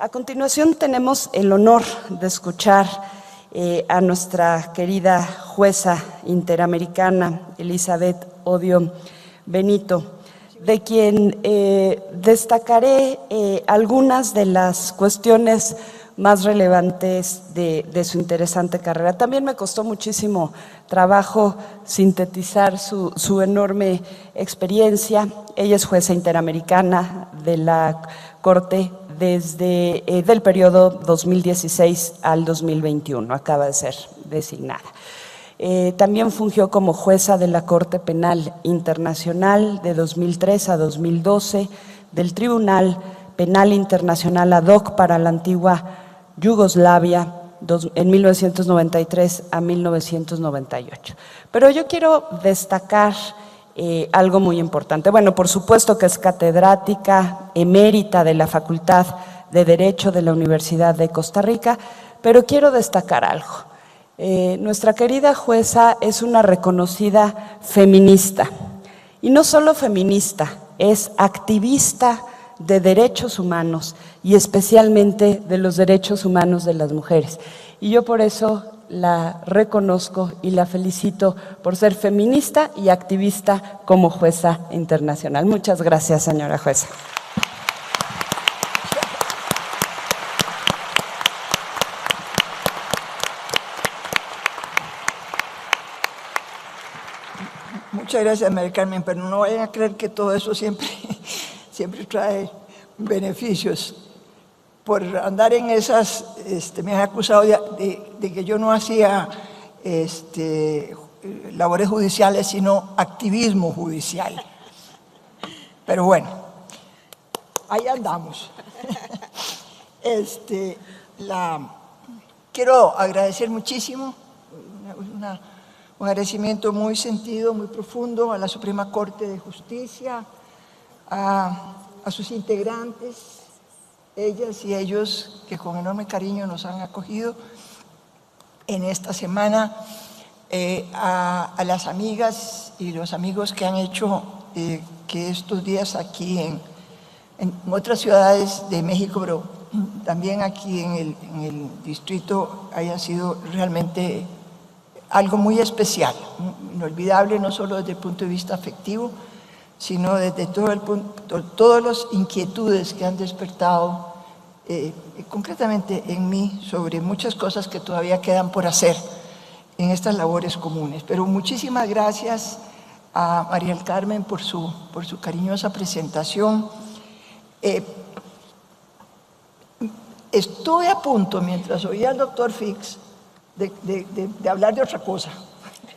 A continuación tenemos el honor de escuchar a nuestra querida jueza interamericana Elizabeth Odio Benito, de quien destacaré algunas de las cuestiones más relevantes de su interesante carrera. También me costó muchísimo trabajo sintetizar su enorme experiencia. Ella es jueza interamericana de la Corte desde del periodo 2016 al 2021, acaba de ser designada. También fungió como jueza de la Corte Penal Internacional de 2003 a 2012, del Tribunal Penal Internacional ad hoc para la antigua Yugoslavia en 1993 a 1998. Pero yo quiero destacar algo muy importante. Bueno, por supuesto que es catedrática emérita de la Facultad de Derecho de la Universidad de Costa Rica, pero quiero destacar algo. Nuestra querida jueza es una reconocida feminista, y no solo feminista, es activista de derechos humanos y especialmente de los derechos humanos de las mujeres. Y yo por eso la reconozco y la felicito por ser feminista y activista como jueza internacional. Muchas gracias, señora jueza. Muchas gracias, María Carmen, pero no vayan a creer que todo eso siempre trae beneficios. Por andar en esas, me han acusado de que yo no hacía labores judiciales, sino activismo judicial. Pero bueno, ahí andamos. Quiero agradecer muchísimo, un agradecimiento muy sentido, muy profundo a la Suprema Corte de Justicia, a sus integrantes, ellas y ellos que con enorme cariño nos han acogido en esta semana, a las amigas y los amigos que han hecho que estos días aquí en otras ciudades de México, pero también aquí en el distrito, haya sido realmente algo muy especial, inolvidable, no solo desde el punto de vista afectivo, sino desde todas las inquietudes que han despertado concretamente en mí sobre muchas cosas que todavía quedan por hacer en estas labores comunes. Pero muchísimas gracias a María del Carmen por su cariñosa presentación. Estuve a punto, mientras oía al doctor Fix, de hablar de otra cosa,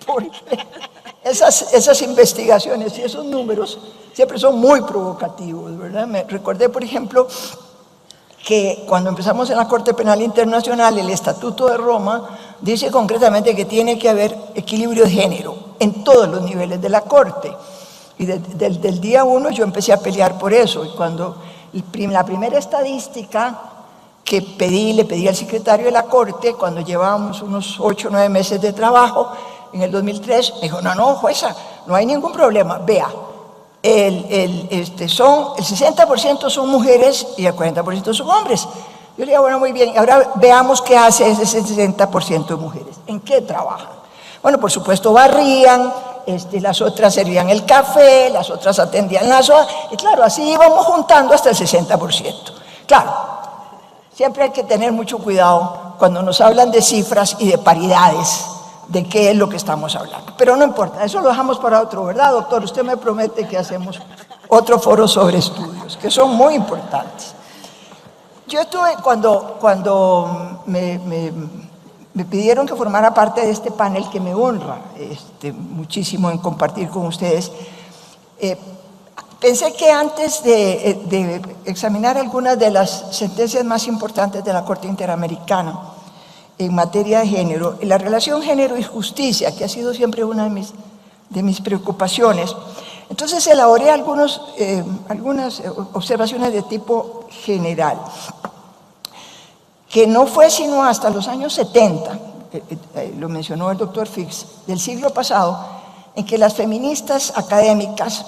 porque esas investigaciones y esos números siempre son muy provocativos, ¿verdad? Me recordé, por ejemplo, que cuando empezamos en la Corte Penal Internacional, el Estatuto de Roma dice concretamente que tiene que haber equilibrio de género en todos los niveles de la Corte. Y desde el día 1 yo empecé a pelear por eso. Y cuando la primera estadística que le pedí al secretario de la Corte, cuando llevábamos unos 8 o 9 meses de trabajo, en el 2003, me dijo, no, jueza, no hay ningún problema, vea, el 60% son mujeres y el 40% son hombres. Yo le digo, bueno, muy bien, ahora veamos qué hace ese 60% de mujeres, ¿en qué trabajan? Bueno, por supuesto barrían, las otras servían el café, las otras atendían las horas, y claro, así íbamos juntando hasta el 60%. Claro, siempre hay que tener mucho cuidado cuando nos hablan de cifras y de paridades, de qué es lo que estamos hablando. Pero no importa, eso lo dejamos para otro, ¿verdad, doctor? Usted me promete que hacemos otro foro sobre estudios, que son muy importantes. Yo estuve, cuando me pidieron que formara parte de este panel, que me honra muchísimo en compartir con ustedes, pensé que antes de examinar algunas de las sentencias más importantes de la Corte Interamericana en materia de género, la relación género y justicia, que ha sido siempre una de mis preocupaciones, entonces elaboré algunas observaciones de tipo general, que no fue sino hasta los años 70, lo mencionó el doctor Fix, del siglo pasado, en que las feministas académicas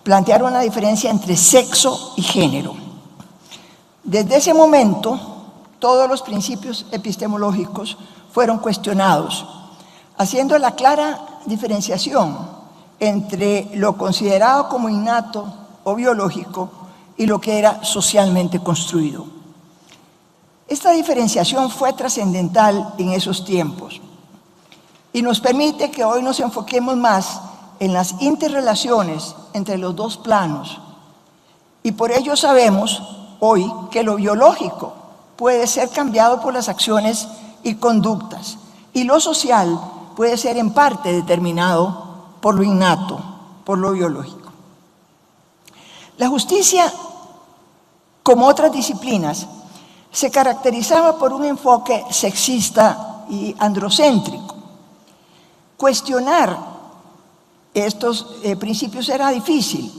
plantearon una diferencia entre sexo y género. Desde ese momento, todos los principios epistemológicos fueron cuestionados, haciendo la clara diferenciación entre lo considerado como innato o biológico y lo que era socialmente construido. Esta diferenciación fue trascendental en esos tiempos y nos permite que hoy nos enfoquemos más en las interrelaciones entre los dos planos, y por ello sabemos hoy que lo biológico puede ser cambiado por las acciones y conductas, y lo social puede ser en parte determinado por lo innato, por lo biológico. La justicia, como otras disciplinas, se caracterizaba por un enfoque sexista y androcéntrico. Cuestionar estos principios era difícil,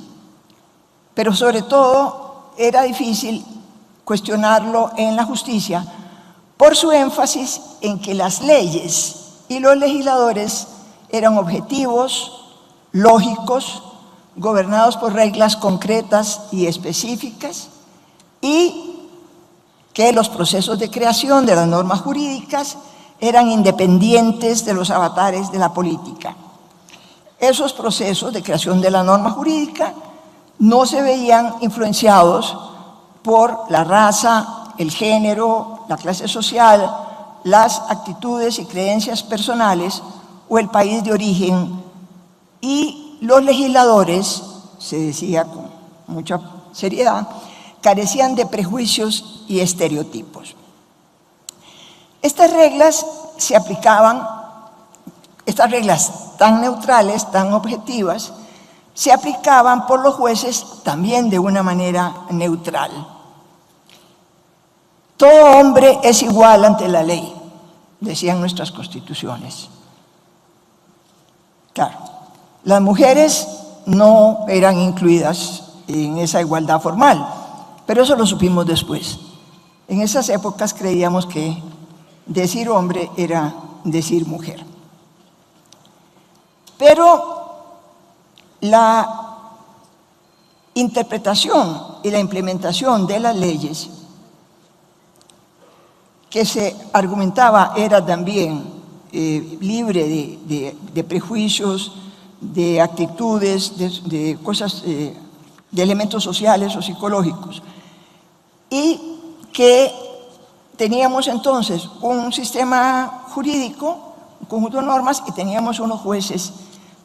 pero sobre todo era difícil cuestionarlo en la justicia por su énfasis en que las leyes y los legisladores eran objetivos, lógicos, gobernados por reglas concretas y específicas, y que los procesos de creación de las normas jurídicas eran independientes de los avatares de la política. Esos procesos de creación de la norma jurídica no se veían influenciados por la raza, el género, la clase social, las actitudes y creencias personales o el país de origen, y los legisladores, se decía con mucha seriedad, carecían de prejuicios y estereotipos. Estas reglas se aplicaban, estas reglas tan neutrales, tan objetivas, se aplicaban por los jueces también de una manera neutral. Todo hombre es igual ante la ley, decían nuestras constituciones. Claro, las mujeres no eran incluidas en esa igualdad formal, pero eso lo supimos después. En esas épocas creíamos que decir hombre era decir mujer. Pero la interpretación y la implementación de las leyes que se argumentaba era también libre de prejuicios, de actitudes, de cosas, de elementos sociales o psicológicos, y que teníamos entonces un sistema jurídico, un conjunto de normas, y teníamos unos jueces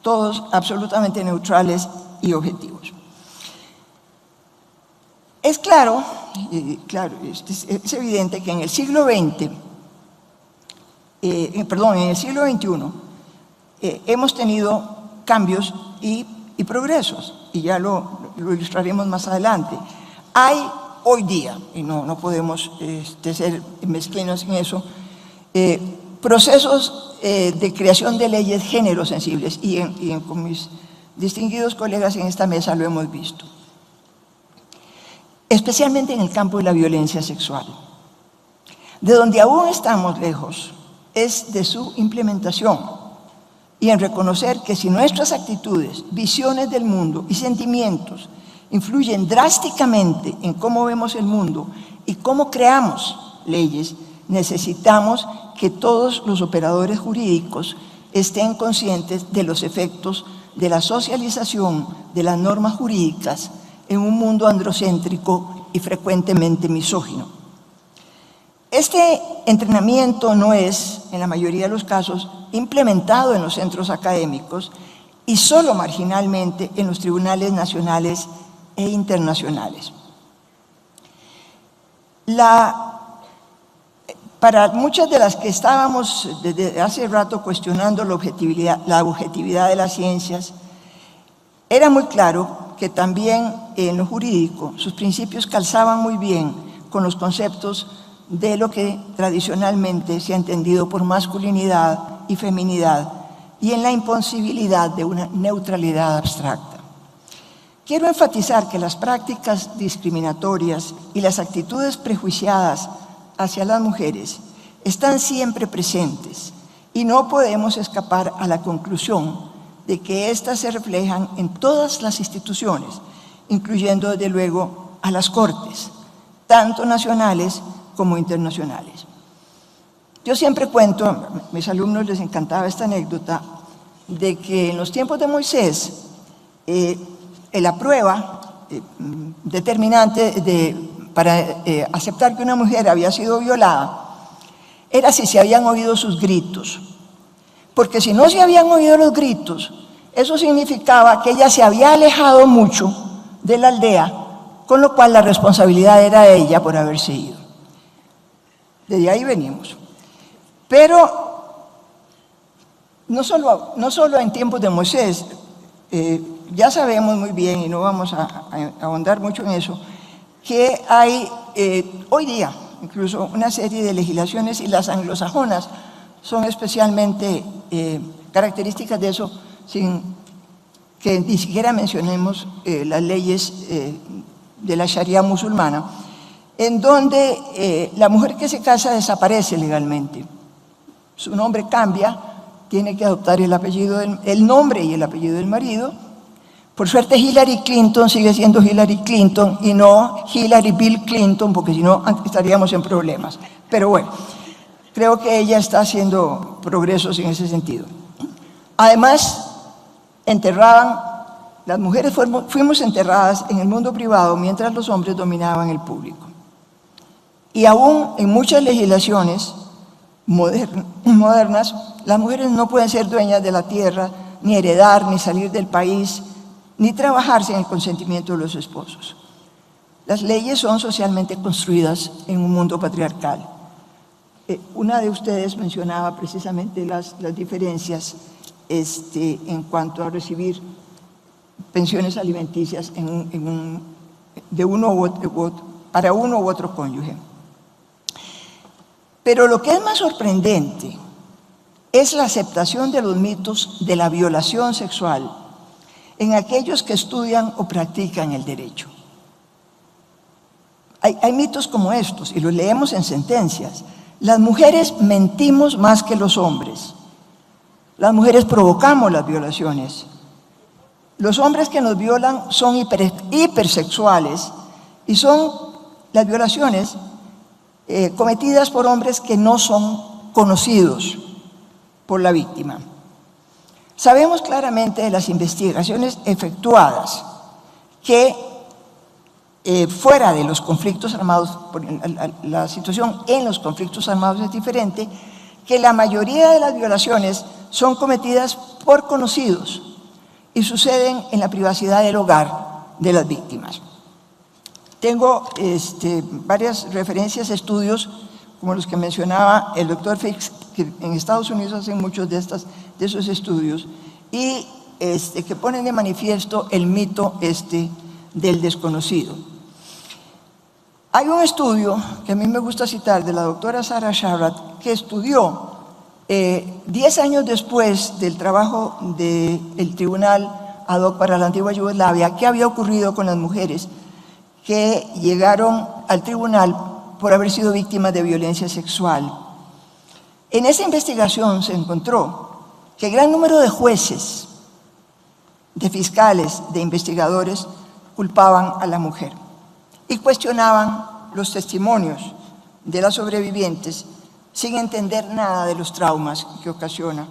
todos absolutamente neutrales y objetivos. Es claro, es evidente que en el siglo XX, en el siglo XXI, hemos tenido cambios y progresos, y ya lo ilustraremos más adelante. Hay hoy día, y no podemos ser mezquinos en eso, procesos de creación de leyes género sensibles, y con mis distinguidos colegas en esta mesa lo hemos visto. Especialmente en el campo de la violencia sexual. De donde aún estamos lejos es de su implementación y en reconocer que si nuestras actitudes, visiones del mundo y sentimientos influyen drásticamente en cómo vemos el mundo y cómo creamos leyes, necesitamos que todos los operadores jurídicos estén conscientes de los efectos de la socialización de las normas jurídicas en un mundo androcéntrico y frecuentemente misógino. Este entrenamiento no es, en la mayoría de los casos, implementado en los centros académicos y solo marginalmente en los tribunales nacionales e internacionales. Para muchas de las que estábamos desde hace rato cuestionando la objetividad de las ciencias, era muy claro que también en lo jurídico sus principios calzaban muy bien con los conceptos de lo que tradicionalmente se ha entendido por masculinidad y feminidad y en la imposibilidad de una neutralidad abstracta. Quiero enfatizar que las prácticas discriminatorias y las actitudes prejuiciadas hacia las mujeres están siempre presentes y no podemos escapar a la conclusión de que éstas se reflejan en todas las instituciones, incluyendo desde luego a las cortes, tanto nacionales como internacionales. Yo siempre cuento, a mis alumnos les encantaba esta anécdota, de que en los tiempos de Moisés, la prueba determinante para aceptar que una mujer había sido violada era si se habían oído sus gritos. Porque si no se habían oído los gritos, eso significaba que ella se había alejado mucho de la aldea, con lo cual la responsabilidad era de ella por haberse ido. Desde ahí venimos. Pero no solo en tiempos de Moisés, ya sabemos muy bien, y no vamos a ahondar mucho en eso, que hay hoy día incluso una serie de legislaciones, y las anglosajonas son especialmente características de eso, sin que ni siquiera mencionemos las leyes de la Sharia musulmana, en donde la mujer que se casa desaparece legalmente. Su nombre cambia, tiene que adoptar el nombre y el apellido del marido. Por suerte Hillary Clinton sigue siendo Hillary Clinton y no Hillary Bill Clinton, porque si no estaríamos en problemas. Pero bueno, creo que ella está haciendo progresos en ese sentido. Además, las mujeres fuimos enterradas en el mundo privado mientras los hombres dominaban el público. Y aún en muchas legislaciones modernas, las mujeres no pueden ser dueñas de la tierra, ni heredar, ni salir del país, ni trabajar sin el consentimiento de los esposos. Las leyes son socialmente construidas en un mundo patriarcal. Una de ustedes mencionaba precisamente las diferencias en cuanto a recibir pensiones alimenticias para uno u otro cónyuge. Pero lo que es más sorprendente es la aceptación de los mitos de la violación sexual en aquellos que estudian o practican el derecho. Hay mitos como estos, y los leemos en sentencias. Las mujeres mentimos más que los hombres. Las mujeres provocamos las violaciones. Los hombres que nos violan son hipersexuales y son las violaciones cometidas por hombres que no son conocidos por la víctima. Sabemos claramente de las investigaciones efectuadas que fuera de los conflictos armados, la situación en los conflictos armados es diferente, que la mayoría de las violaciones son cometidas por conocidos y suceden en la privacidad del hogar de las víctimas. Tengo varias referencias a estudios como los que mencionaba el doctor Fix, que en Estados Unidos hacen muchos de esos estudios y que ponen de manifiesto el mito del desconocido. Hay un estudio que a mí me gusta citar de la doctora Sarah Sharrat, que estudió 10 años después del trabajo del tribunal ad hoc para la antigua Yugoslavia, qué había ocurrido con las mujeres que llegaron al tribunal por haber sido víctimas de violencia sexual. En esa investigación se encontró que gran número de jueces, de fiscales, de investigadores culpaban a la mujer y cuestionaban los testimonios de las sobrevivientes sin entender nada de los traumas que ocasiona.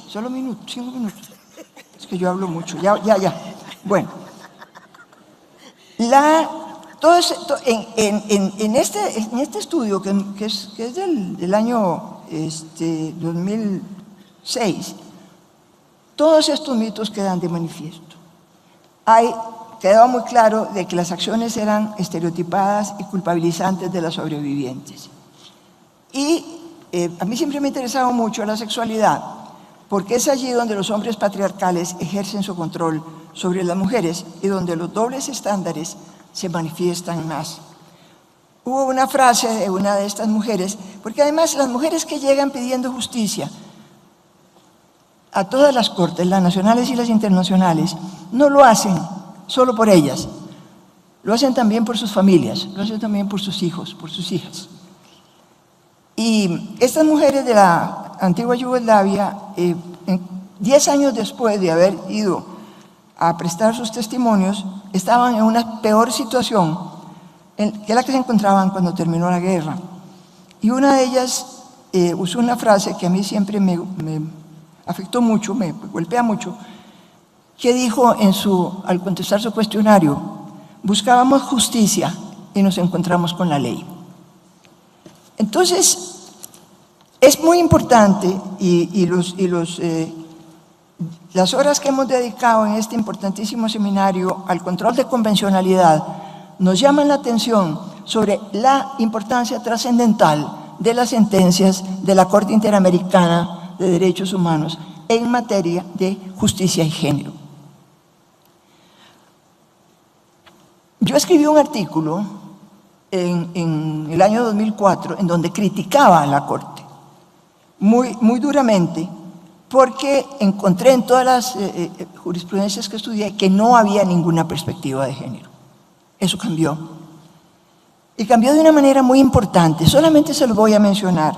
Solo 5 minutos. Es que yo hablo mucho. Ya. Bueno. Todo en este estudio, que es del año 2006, todos estos mitos quedan de manifiesto. Quedaba muy claro de que las acciones eran estereotipadas y culpabilizantes de las sobrevivientes. Y a mí siempre me ha interesado mucho la sexualidad, porque es allí donde los hombres patriarcales ejercen su control sobre las mujeres y donde los dobles estándares se manifiestan más. Hubo una frase de una de estas mujeres, porque además las mujeres que llegan pidiendo justicia a todas las cortes, las nacionales y las internacionales, no lo hacen solo por ellas, lo hacen también por sus familias, lo hacen también por sus hijos, por sus hijas. Y estas mujeres de la antigua Yugoslavia, 10 años después de haber ido a prestar sus testimonios, estaban en una peor situación que la que se encontraban cuando terminó la guerra. Y una de ellas usó una frase que a mí siempre me afectó mucho, me golpea mucho, que dijo al contestar su cuestionario: buscábamos justicia y nos encontramos con la ley. Entonces, es muy importante las horas que hemos dedicado en este importantísimo seminario al control de convencionalidad nos llaman la atención sobre la importancia trascendental de las sentencias de la Corte Interamericana de Derechos Humanos en materia de justicia y género. Yo escribí un artículo en el año 2004 en donde criticaba a la Corte muy duramente, porque encontré en todas las jurisprudencias que estudié que no había ninguna perspectiva de género. Eso cambió. Y cambió de una manera muy importante. Solamente se lo voy a mencionar.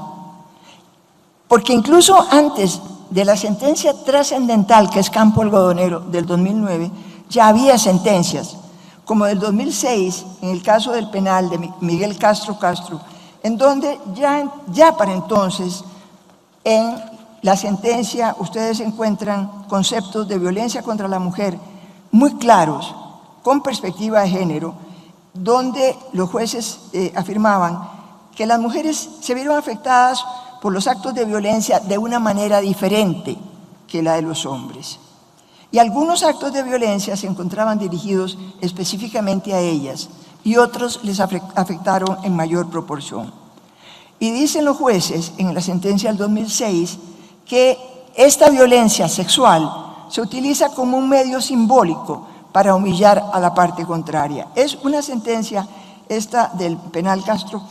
Porque incluso antes de la sentencia trascendental, que es Campo Algodonero, del 2009, ya había sentencias, como del 2006, en el caso del penal de Miguel Castro, en donde ya para entonces, en la sentencia, ustedes encuentran conceptos de violencia contra la mujer muy claros, con perspectiva de género, donde los jueces afirmaban que las mujeres se vieron afectadas por los actos de violencia de una manera diferente que la de los hombres. Y algunos actos de violencia se encontraban dirigidos específicamente a ellas y otros les afectaron en mayor proporción. Y dicen los jueces en la sentencia del 2006 que esta violencia sexual se utiliza como un medio simbólico para humillar a la parte contraria. Es una sentencia, esta del penal Castro,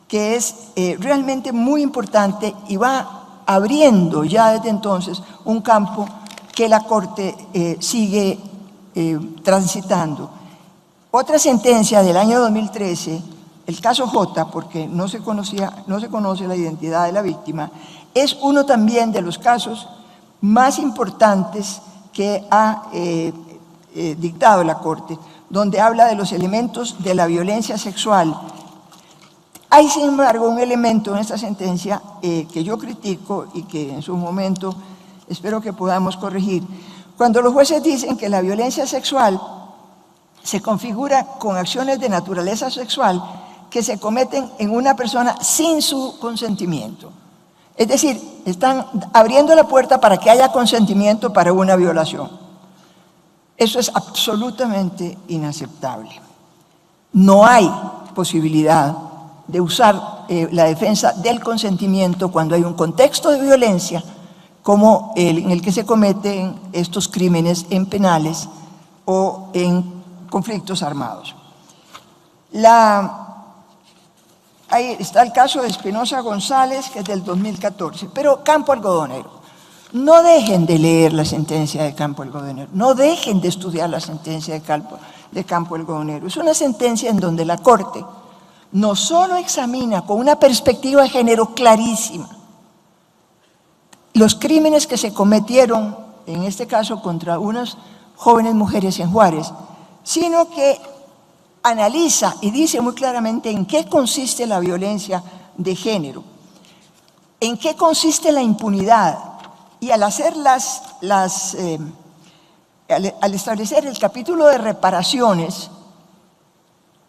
que es realmente muy importante y va abriendo ya desde entonces un campo que la Corte sigue transitando. Otra sentencia del año 2013, el caso J, porque no se conoce la identidad de la víctima, es uno también de los casos más importantes que ha dictado la Corte, donde habla de los elementos de la violencia sexual. Hay, sin embargo, un elemento en esta sentencia que yo critico y que en su momento espero que podamos corregir. Cuando los jueces dicen que la violencia sexual se configura con acciones de naturaleza sexual que se cometen en una persona sin su consentimiento. Es decir, están abriendo la puerta para que haya consentimiento para una violación. Eso es absolutamente inaceptable. No hay posibilidad de usar la defensa del consentimiento cuando hay un contexto de violencia como en el que se cometen estos crímenes en penales o en conflictos armados. Ahí está el caso de Espinosa González, que es del 2014, pero Campo Algodonero. No dejen de leer la sentencia de Campo Algodonero, no dejen de estudiar la sentencia de Campo Algodonero. Es una sentencia en donde la Corte no solo examina con una perspectiva de género clarísima los crímenes que se cometieron, en este caso contra unas jóvenes mujeres en Juárez, sino que analiza y dice muy claramente en qué consiste la violencia de género, en qué consiste la impunidad, y al establecer el capítulo de reparaciones,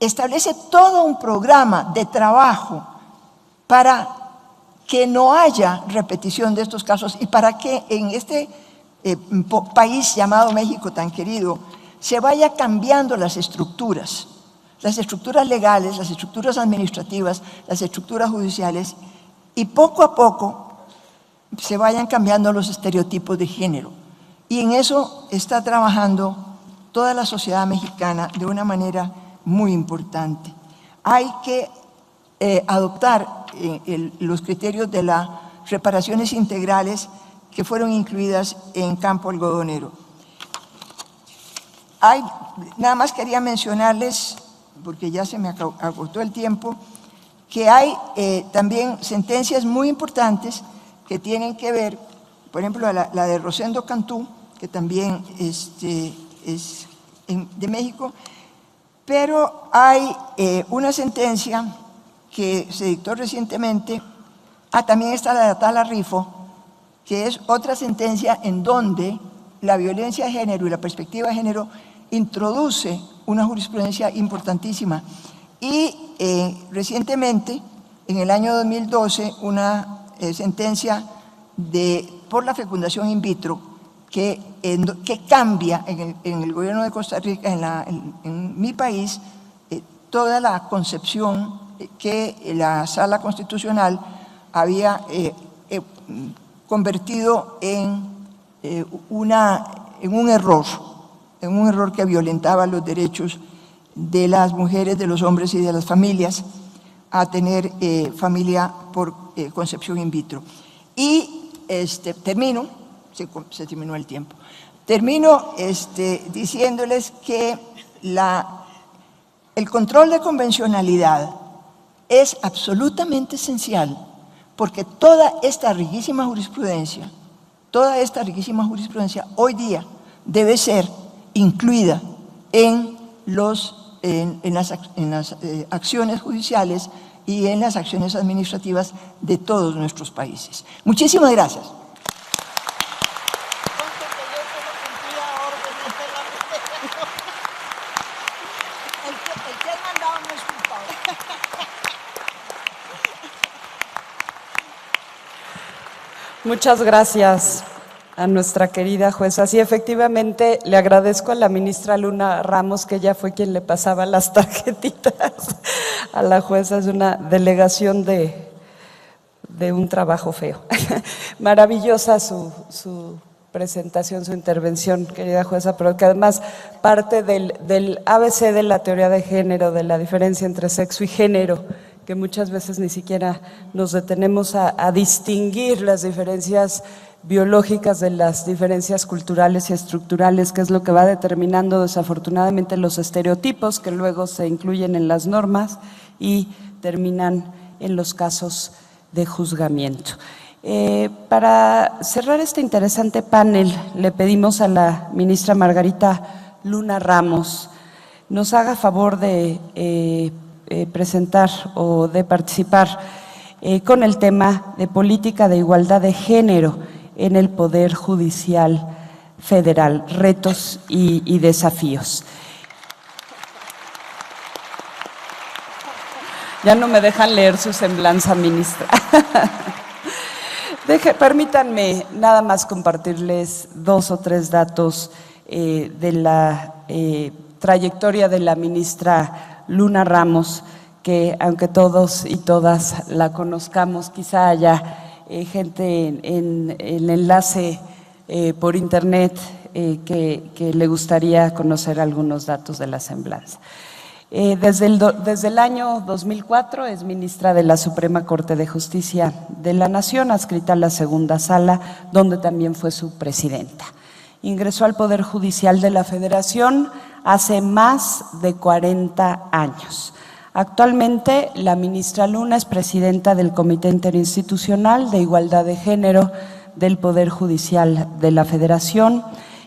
establece todo un programa de trabajo para que no haya repetición de estos casos y para que en este país llamado México tan querido se vaya cambiando las estructuras legales, las estructuras administrativas, las estructuras judiciales, y poco a poco se vayan cambiando los estereotipos de género. Y en eso está trabajando toda la sociedad mexicana de una manera muy importante. Hay que adoptar los criterios de las reparaciones integrales que fueron incluidas en Campo Algodonero. Nada más quería mencionarles, porque ya se me agotó el tiempo, que hay también sentencias muy importantes que tienen que ver, por ejemplo, la de Rosendo Cantú, que también es de México, pero hay una sentencia que se dictó recientemente, también está la de Atala Rifo, que es otra sentencia en donde la violencia de género y la perspectiva de género introduce una jurisprudencia importantísima. Y recientemente, en el año 2012, una sentencia por la fecundación in vitro que cambia en el gobierno de Costa Rica, en mi país, toda la concepción que la Sala Constitucional había convertido en un error que violentaba los derechos de las mujeres, de los hombres y de las familias a tener familia por concepción in vitro. Y termino, se terminó el tiempo, termino diciéndoles que el control de convencionalidad es absolutamente esencial, porque toda esta riquísima jurisprudencia hoy día debe ser incluida en las acciones judiciales y en las acciones administrativas de todos nuestros países. Muchísimas gracias. Muchas gracias a nuestra querida jueza. Sí, efectivamente, le agradezco a la ministra Luna Ramos, que ella fue quien le pasaba las tarjetitas a la jueza. Es una delegación de un trabajo feo. Maravillosa su presentación, su intervención, querida jueza, pero que además parte del ABC de la teoría de género, de la diferencia entre sexo y género, que muchas veces ni siquiera nos detenemos a distinguir las diferencias biológicas de las diferencias culturales y estructurales, que es lo que va determinando desafortunadamente los estereotipos que luego se incluyen en las normas y terminan en los casos de juzgamiento. Para cerrar este interesante panel, le pedimos a la ministra Margarita Luna Ramos nos haga favor de presentar o de participar con el tema de política de igualdad de género en el Poder Judicial Federal, retos y desafíos. Ya no me dejan leer su semblanza, ministra. Permítanme nada más compartirles 2 o 3 datos de la trayectoria de la ministra Luna Ramos, que aunque todos y todas la conozcamos, quizá haya gente en el enlace por internet que le gustaría conocer algunos datos de la semblanza. Desde el año 2004 es ministra de la Suprema Corte de Justicia de la Nación, adscrita a la segunda sala, donde también fue su presidenta. Ingresó al Poder Judicial de la Federación hace más de 40 años. Actualmente, la ministra Luna es presidenta del Comité Interinstitucional de Igualdad de Género del Poder Judicial de la Federación,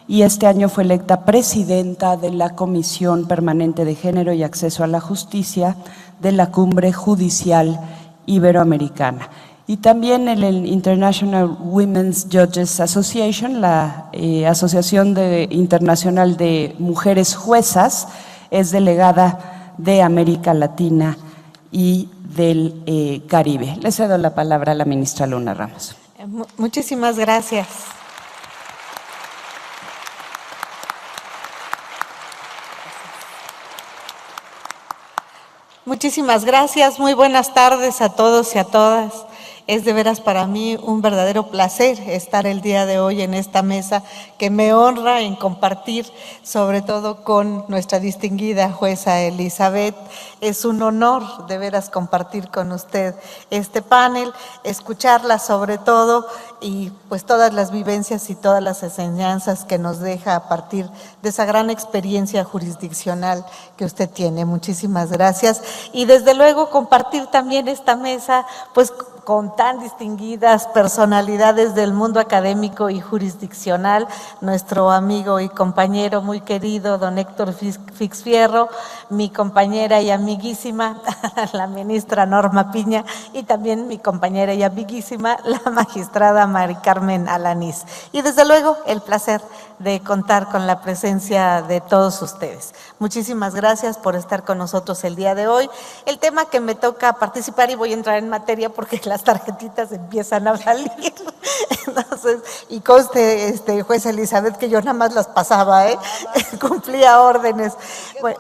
y este año fue electa presidenta de la Comisión Permanente de Género y Acceso a la Justicia de la Cumbre Judicial Iberoamericana. Y también en el International Women's Judges Association, la Asociación Internacional de Mujeres Juezas, es delegada de América Latina y del Caribe. Le cedo la palabra a la ministra Luna Ramos. Muchísimas gracias. Muchísimas gracias, muy buenas tardes a todos y a todas. Es de veras para mí un verdadero placer estar el día de hoy en esta mesa que me honra en compartir, sobre todo con nuestra distinguida jueza Elizabeth. Es un honor de veras compartir con usted este panel, escucharla sobre todo y pues todas las vivencias y todas las enseñanzas que nos deja a partir de esa gran experiencia jurisdiccional que usted tiene. Muchísimas gracias. Y desde luego compartir también esta mesa pues con tan distinguidas personalidades del mundo académico y jurisdiccional, nuestro amigo y compañero muy querido, don Héctor Fix Fierro, mi compañera y amiguísima, la ministra Norma Piña, y también mi compañera y amiguísima, la magistrada Mari Carmen Alanís. Y desde luego, el placer de contar con la presencia de todos ustedes. Muchísimas gracias por estar con nosotros el día de hoy. El tema que me toca participar, y voy a entrar en materia porque las tarjetitas empiezan a salir. Entonces, y conste, jueza Elizabeth, que yo nada más las pasaba, cumplía órdenes. Bueno.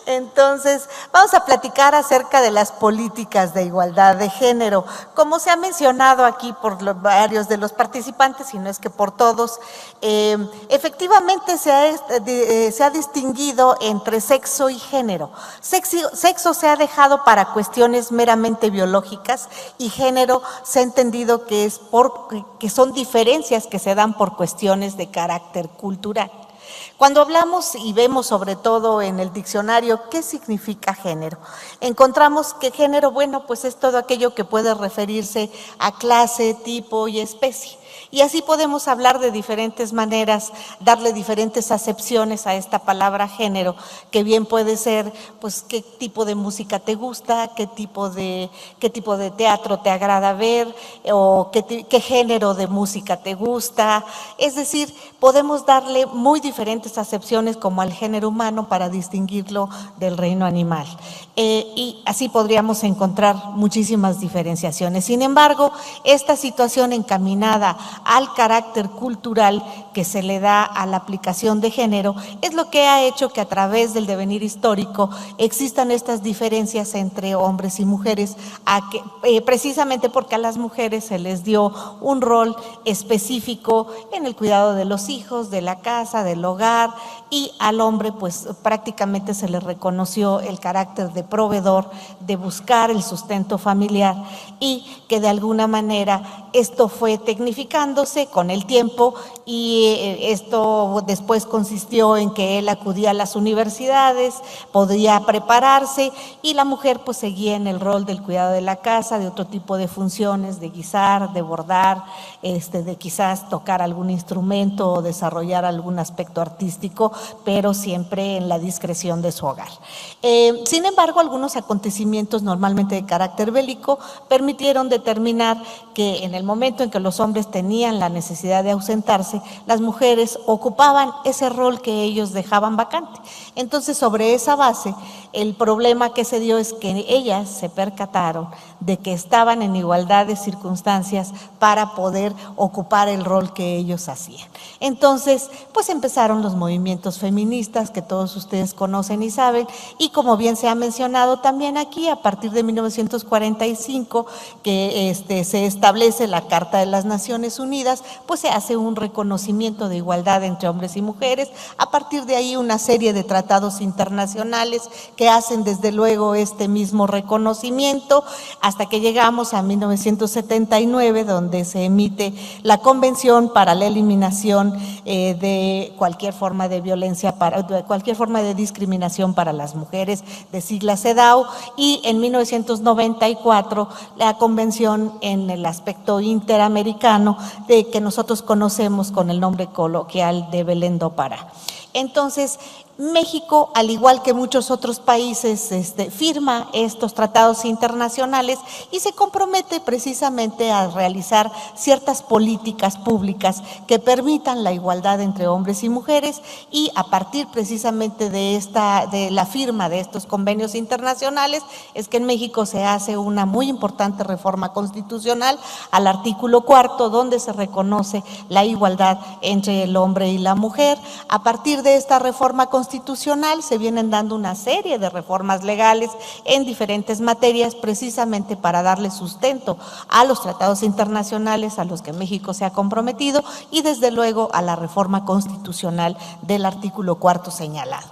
Entonces, vamos a platicar acerca de las políticas de igualdad de género. Como se ha mencionado aquí por varios de los participantes, y no es que por todos, efectivamente se ha distinguido entre sexo y género. Sexo se ha dejado para cuestiones meramente biológicas y género se ha entendido que son diferencias que se dan por cuestiones de carácter cultural. Cuando hablamos y vemos sobre todo en el diccionario qué significa género, encontramos que género, bueno, pues es todo aquello que puede referirse a clase, tipo y especie. Y así podemos hablar de diferentes maneras, darle diferentes acepciones a esta palabra género, que bien puede ser, pues, qué tipo de música te gusta, qué tipo de teatro te agrada ver, o qué género de música te gusta. Es decir, podemos darle muy diferentes acepciones como al género humano para distinguirlo del reino animal. Y así podríamos encontrar muchísimas diferenciaciones. Sin embargo, esta situación encaminada al carácter cultural que se le da a la aplicación de género, es lo que ha hecho que a través del devenir histórico existan estas diferencias entre hombres y mujeres, precisamente porque a las mujeres se les dio un rol específico en el cuidado de los hijos, de la casa, del hogar, y al hombre pues prácticamente se le reconoció el carácter de proveedor, de buscar el sustento familiar, y que de alguna manera esto fue tecnificándose con el tiempo, y esto después consistió en que él acudía a las universidades, podía prepararse, y la mujer pues seguía en el rol del cuidado de la casa, de otro tipo de funciones, de guisar, de bordar, de quizás tocar algún instrumento o desarrollar algún aspecto artístico, pero siempre en la discreción de su hogar. Sin embargo, algunos acontecimientos normalmente de carácter bélico permitieron determinar que en el momento en que los hombres tenían la necesidad de ausentarse, las mujeres ocupaban ese rol que ellos dejaban vacante. Entonces, sobre esa base, el problema que se dio es que ellas se percataron de que estaban en igualdad de circunstancias para poder ocupar el rol que ellos hacían. Entonces, pues empezaron los movimientos feministas que todos ustedes conocen y saben, y como bien se ha mencionado también aquí, a partir de 1945, que se establece la Carta de las Naciones Unidas, pues se hace un reconocimiento de igualdad entre hombres y mujeres. A partir de ahí, una serie de tratados internacionales que hacen desde luego este mismo reconocimiento, hasta que llegamos a 1979, donde se emite la Convención para la Eliminación de cualquier forma de violencia, de cualquier forma de discriminación para las mujeres, de sigla CEDAW, y en 1994 la Convención en el aspecto interamericano, de que nosotros conocemos con el nombre coloquial de Belén do Pará. Entonces, México, al igual que muchos otros países, firma estos tratados internacionales y se compromete precisamente a realizar ciertas políticas públicas que permitan la igualdad entre hombres y mujeres, y a partir precisamente de la firma de estos convenios internacionales es que en México se hace una muy importante reforma constitucional al artículo 4, donde se reconoce la igualdad entre el hombre y la mujer. A partir de esta reforma constitucional se vienen dando una serie de reformas legales en diferentes materias, precisamente para darle sustento a los tratados internacionales a los que México se ha comprometido, y desde luego a la reforma constitucional del artículo 4 señalado.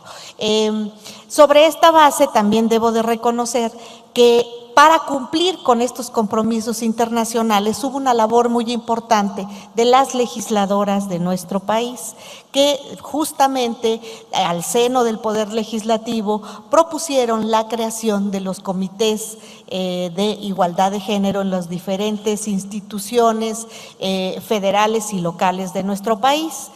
Sobre esta base también debo de reconocer que para cumplir con estos compromisos internacionales hubo una labor muy importante de las legisladoras de nuestro país, que justamente al seno del Poder Legislativo propusieron la creación de los comités de igualdad de género en las diferentes instituciones federales y locales de nuestro país.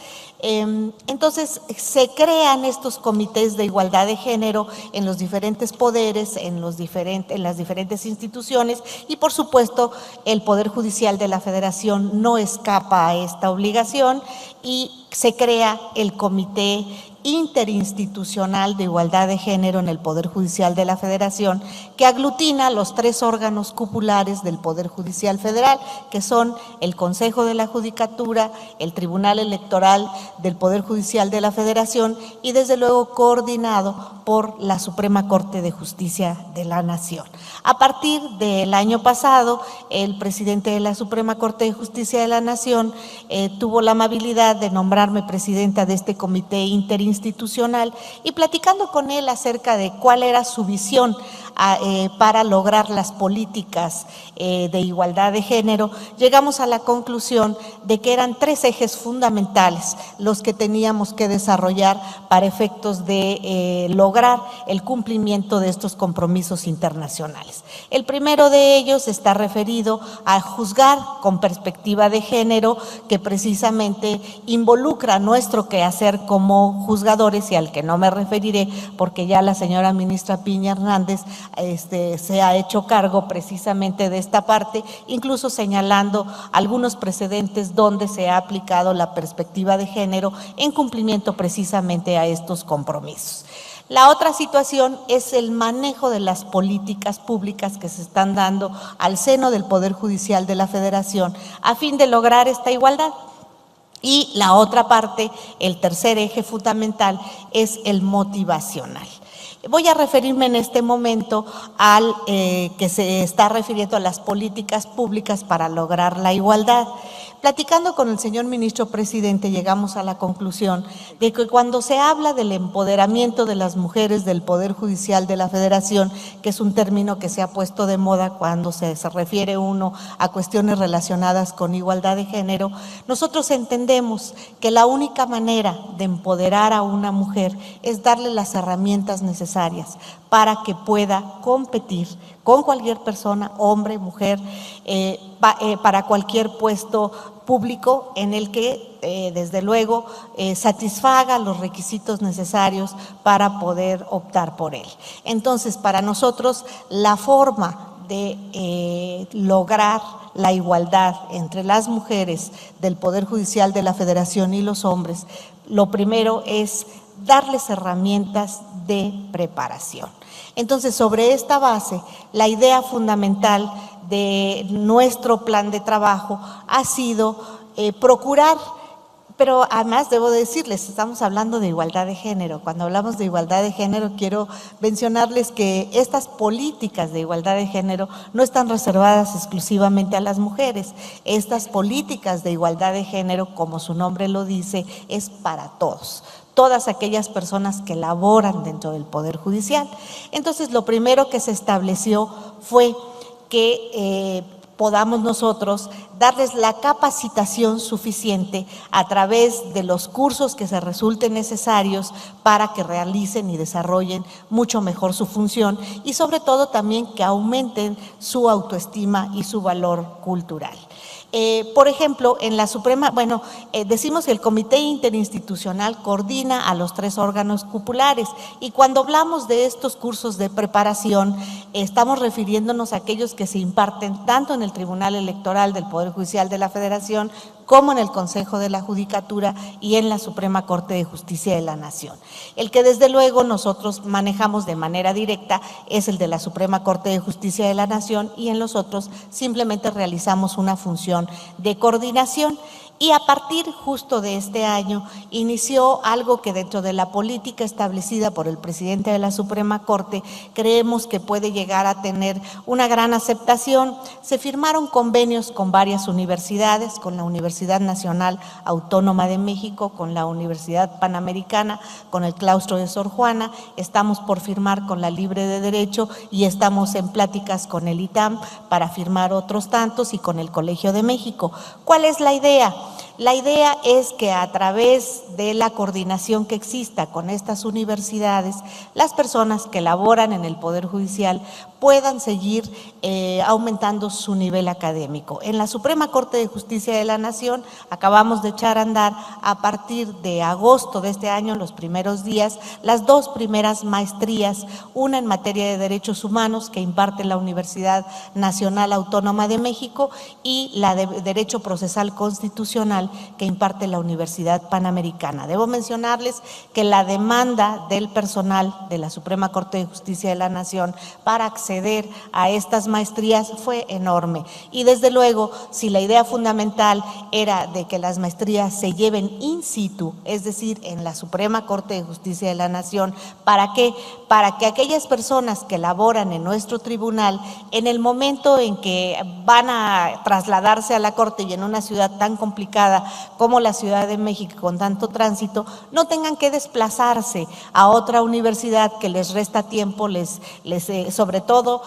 Entonces se crean estos comités de igualdad de género en los diferentes poderes, en las diferentes instituciones, y por supuesto el Poder Judicial de la Federación no escapa a esta obligación, y se crea el Comité Interinstitucional de Igualdad de Género en el Poder Judicial de la Federación, que aglutina los 3 órganos cupulares del Poder Judicial Federal, que son el Consejo de la Judicatura, el Tribunal Electoral del Poder Judicial de la Federación, y desde luego coordinado por la Suprema Corte de Justicia de la Nación. A partir del año pasado, el presidente de la Suprema Corte de Justicia de la Nación tuvo la amabilidad de nombrarme presidenta de este comité interinstitucional, y platicando con él acerca de cuál era su visión para lograr las políticas de igualdad de género, llegamos a la conclusión de que eran 3 ejes fundamentales los que teníamos que desarrollar para efectos de lograr el cumplimiento de estos compromisos internacionales. El primero de ellos está referido a juzgar con perspectiva de género, que precisamente involucra nuestro quehacer como juzgadores, y al que no me referiré porque ya la señora ministra Piña Hernández se ha hecho cargo precisamente de esta parte, incluso señalando algunos precedentes donde se ha aplicado la perspectiva de género en cumplimiento precisamente a estos compromisos. La otra situación es el manejo de las políticas públicas que se están dando al seno del Poder Judicial de la Federación a fin de lograr esta igualdad. Y la otra parte, el tercer eje fundamental, es el motivacional. Voy a referirme en este momento al que se está refiriendo a las políticas públicas para lograr la igualdad. Platicando con el señor ministro presidente, llegamos a la conclusión de que cuando se habla del empoderamiento de las mujeres del Poder Judicial de la Federación, que es un término que se ha puesto de moda cuando se refiere uno a cuestiones relacionadas con igualdad de género, nosotros entendemos que la única manera de empoderar a una mujer es darle las herramientas necesarias para que pueda competir con cualquier persona, hombre, mujer, para cualquier puesto público en el que, desde luego, satisfaga los requisitos necesarios para poder optar por él. Entonces, para nosotros, la forma de lograr la igualdad entre las mujeres del Poder Judicial de la Federación y los hombres, lo primero es darles herramientas de preparación. Entonces, sobre esta base, la idea fundamental de nuestro plan de trabajo ha sido procurar, pero además debo decirles, estamos hablando de igualdad de género. Cuando hablamos de igualdad de género, quiero mencionarles que estas políticas de igualdad de género no están reservadas exclusivamente a las mujeres. Estas políticas de igualdad de género, como su nombre lo dice, es para todos. Todas aquellas personas que laboran dentro del Poder Judicial. Entonces, lo primero que se estableció fue que podamos nosotros darles la capacitación suficiente a través de los cursos que se resulten necesarios para que realicen y desarrollen mucho mejor su función y sobre todo también que aumenten su autoestima y su valor cultural. Por ejemplo, en la Suprema, decimos que el Comité Interinstitucional coordina a los 3 órganos cupulares y cuando hablamos de estos cursos de preparación, estamos refiriéndonos a aquellos que se imparten tanto en el Tribunal Electoral del Poder Judicial de la Federación como en el Consejo de la Judicatura y en la Suprema Corte de Justicia de la Nación. El que desde luego nosotros manejamos de manera directa es el de la Suprema Corte de Justicia de la Nación y en los otros simplemente realizamos una función de coordinación. Y a partir justo de este año inició algo que dentro de la política establecida por el presidente de la Suprema Corte creemos que puede llegar a tener una gran aceptación. Se firmaron convenios con varias universidades, con la Universidad Nacional Autónoma de México, con la Universidad Panamericana, con el Claustro de Sor Juana, estamos por firmar con la Libre de Derecho y estamos en pláticas con el ITAM para firmar otros tantos y con el Colegio de México. ¿Cuál es la idea? La idea es que a través de la coordinación que exista con estas universidades, las personas que laboran en el Poder Judicial puedan seguir aumentando su nivel académico. En la Suprema Corte de Justicia de la Nación acabamos de echar a andar a partir de agosto de este año, los primeros días, las 2 primeras maestrías, una en materia de derechos humanos que imparte la Universidad Nacional Autónoma de México y la de Derecho Procesal Constitucional que imparte la Universidad Panamericana. Debo mencionarles que la demanda del personal de la Suprema Corte de Justicia de la Nación para acceder a estas maestrías fue enorme y desde luego si la idea fundamental era de que las maestrías se lleven in situ, es decir, en la Suprema Corte de Justicia de la Nación, ¿para qué? Para que aquellas personas que laboran en nuestro tribunal, en el momento en que van a trasladarse a la Corte y en una ciudad tan complicada como la Ciudad de México con tanto tránsito, no tengan que desplazarse a otra universidad que les resta tiempo, sobre todo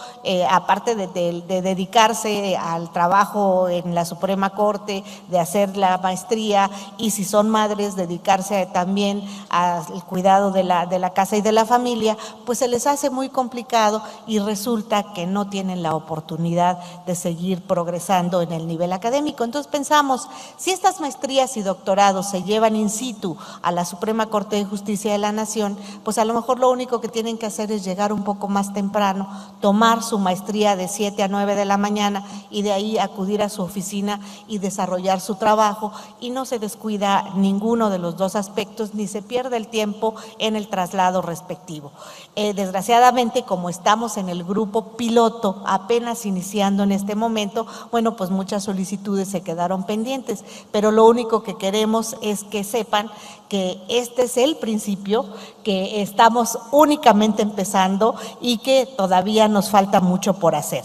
aparte de dedicarse al trabajo en la Suprema Corte, de hacer la maestría y si son madres dedicarse también al cuidado de la casa y de la familia, pues se les hace muy complicado y resulta que no tienen la oportunidad de seguir progresando en el nivel académico. Entonces pensamos, si estas las maestrías y doctorados se llevan in situ a la Suprema Corte de Justicia de la Nación, pues a lo mejor lo único que tienen que hacer es llegar un poco más temprano, tomar su maestría de 7 a 9 de la mañana y de ahí acudir a su oficina y desarrollar su trabajo, y no se descuida ninguno de los dos aspectos ni se pierde el tiempo en el traslado respectivo. Desgraciadamente, como estamos en el grupo piloto apenas iniciando en este momento, bueno, pues muchas solicitudes se quedaron pendientes, pero lo único que queremos es que sepan que este es el principio, que estamos únicamente empezando y que todavía nos falta mucho por hacer.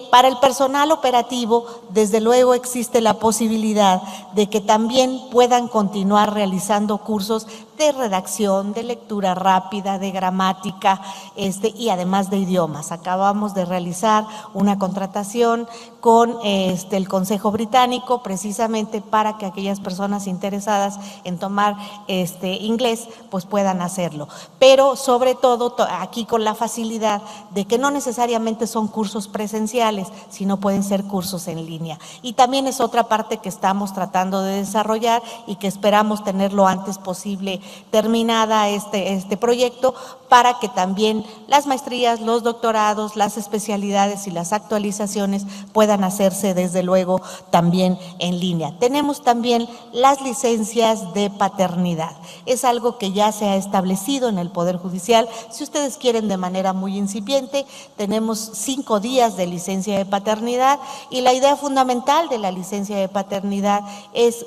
Para el personal operativo, desde luego existe la posibilidad de que también puedan continuar realizando cursos de redacción, de lectura rápida, de gramática, y además de idiomas. Acabamos de realizar una contratación con el Consejo Británico, precisamente para que aquellas personas interesadas en tomar inglés, pues puedan hacerlo. Pero sobre todo aquí con la facilidad de que no necesariamente son cursos presenciales, sino pueden ser cursos en línea. Y también es otra parte que estamos tratando de desarrollar y que esperamos tener lo antes posible terminada este proyecto, para que también las maestrías, los doctorados, las especialidades y las actualizaciones puedan hacerse desde luego también en línea. Tenemos también las licencias de paternidad. Es algo que ya se ha establecido en el Poder Judicial. Si ustedes quieren, de manera muy incipiente, tenemos 5 días de licencia de paternidad, y la idea fundamental de la licencia de paternidad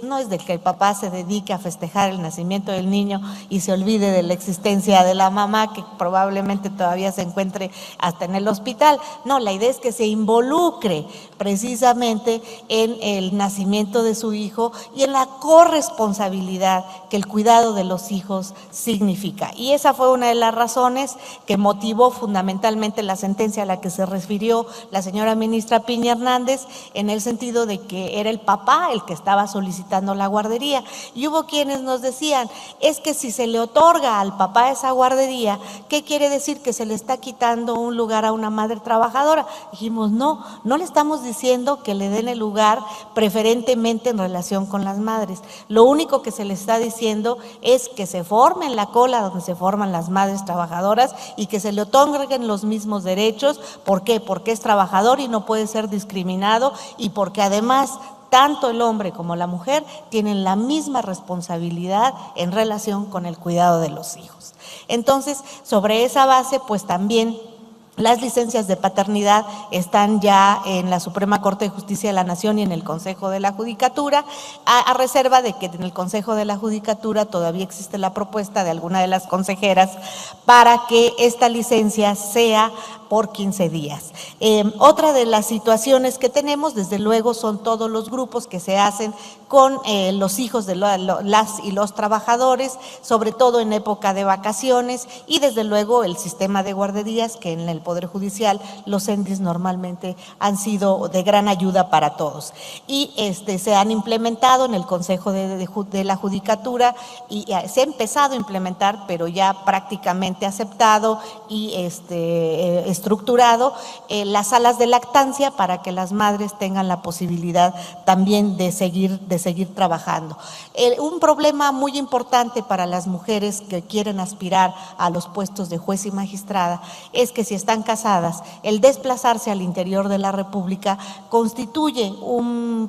no es de que el papá se dedique a festejar el nacimiento del niño y se olvide de la existencia de la mamá, que probablemente todavía se encuentre hasta en el hospital. No, la idea es que se involucre precisamente en el nacimiento de su hijo y en la corresponsabilidad que el cuidado de los hijos significa. Y esa fue una de las razones que motivó fundamentalmente la sentencia a la que se refirió la señora ministra Piña Hernández, en el sentido de que era el papá el que estaba solicitando la guardería. Y hubo quienes nos decían, es que si se le otorga al papá esa guardería, ¿qué quiere decir? Que se le está quitando un lugar a una madre trabajadora. Dijimos, no le estamos diciendo que le den el lugar preferentemente en relación con las madres. Lo único que se le está diciendo es que se forme en la cola donde se forman las madres trabajadoras y que se le otorguen los mismos derechos. ¿Por qué? Porque es trabajador y no puede ser discriminado, y porque además tanto el hombre como la mujer tienen la misma responsabilidad en relación con el cuidado de los hijos. Entonces, sobre esa base, pues también las licencias de paternidad están ya en la Suprema Corte de Justicia de la Nación y en el Consejo de la Judicatura, a reserva de que en el Consejo de la Judicatura todavía existe la propuesta de alguna de las consejeras para que esta licencia sea por 15 días. Otra de las situaciones que tenemos, desde luego, son todos los grupos que se hacen con los hijos de las y los trabajadores, sobre todo en época de vacaciones, y desde luego el sistema de guarderías, que en el Poder Judicial los CENDIS normalmente han sido de gran ayuda para todos. Y se han implementado en el Consejo de la Judicatura, y se ha empezado a implementar, pero ya prácticamente aceptado y estructurado, las salas de lactancia, para que las madres tengan la posibilidad también de seguir trabajando. Un problema muy importante para las mujeres que quieren aspirar a los puestos de juez y magistrada es que si están casadas, el desplazarse al interior de la República constituye un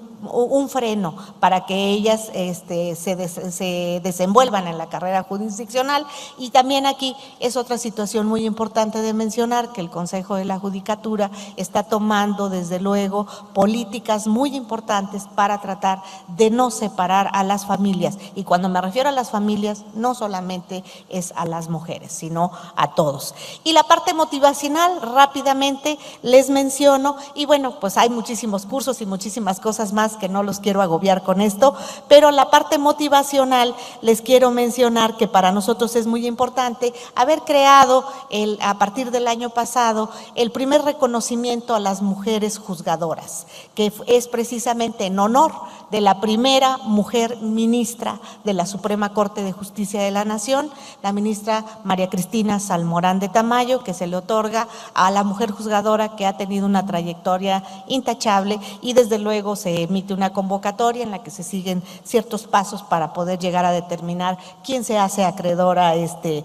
freno para que ellas se desenvuelvan en la carrera jurisdiccional. Y también aquí es otra situación muy importante de mencionar, que el Consejo de la Judicatura está tomando desde luego políticas muy importantes para tratar de no separar a las familias. Y cuando me refiero a las familias, no solamente es a las mujeres, sino a todos. Y la parte motivacional, rápidamente les menciono, y bueno, pues hay muchísimos cursos y muchísimas cosas más que no los quiero agobiar con esto, pero la parte motivacional les quiero mencionar que para nosotros es muy importante haber creado a partir del año pasado el primer reconocimiento a las mujeres juzgadoras, que es precisamente en honor de la primera mujer ministra de la Suprema Corte de Justicia de la Nación, la ministra María Cristina Salmorán de Tamayo, que se le otorga otorga a la mujer juzgadora que ha tenido una trayectoria intachable, y desde luego se emite una convocatoria en la que se siguen ciertos pasos para poder llegar a determinar quién se hace acreedora a este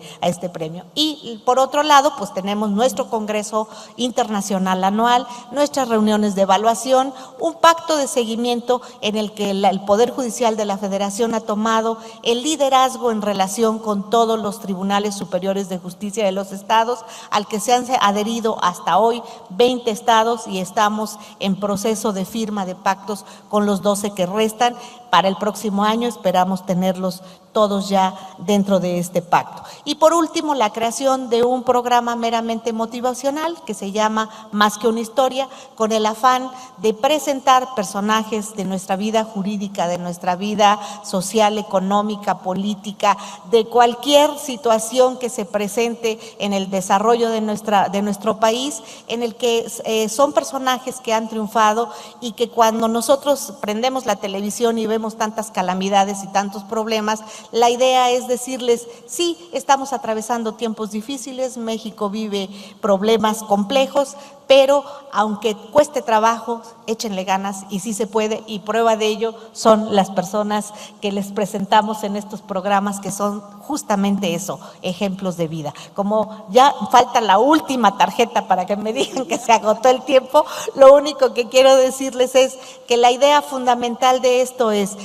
premio. Y por otro lado, pues tenemos nuestro Congreso Internacional anual, nuestras reuniones de evaluación, un pacto de seguimiento en el que el Poder Judicial de la Federación ha tomado el liderazgo en relación con todos los tribunales superiores de justicia de los estados, al que se han adherido hasta hoy 20 estados, y estamos en proceso de firma de pactos con los 12 que restan. Para el próximo año esperamos tenerlos todos ya dentro de este pacto. Y por último, la creación de un programa meramente motivacional que se llama Más que una historia, con el afán de presentar personajes de nuestra vida jurídica, de nuestra vida social, económica, política, de cualquier situación que se presente en el desarrollo de nuestro país, en el que son personajes que han triunfado y que cuando nosotros prendemos la televisión y vemos tantas calamidades y tantos problemas, la idea es decirles, sí, estamos atravesando tiempos difíciles, México vive problemas complejos, pero aunque cueste trabajo, échenle ganas y sí se puede, y prueba de ello son las personas que les presentamos en estos programas, que son justamente eso, ejemplos de vida. Como ya falta la última tarjeta para que me digan que se agotó el tiempo, lo único que quiero decirles es que la idea fundamental de esto es,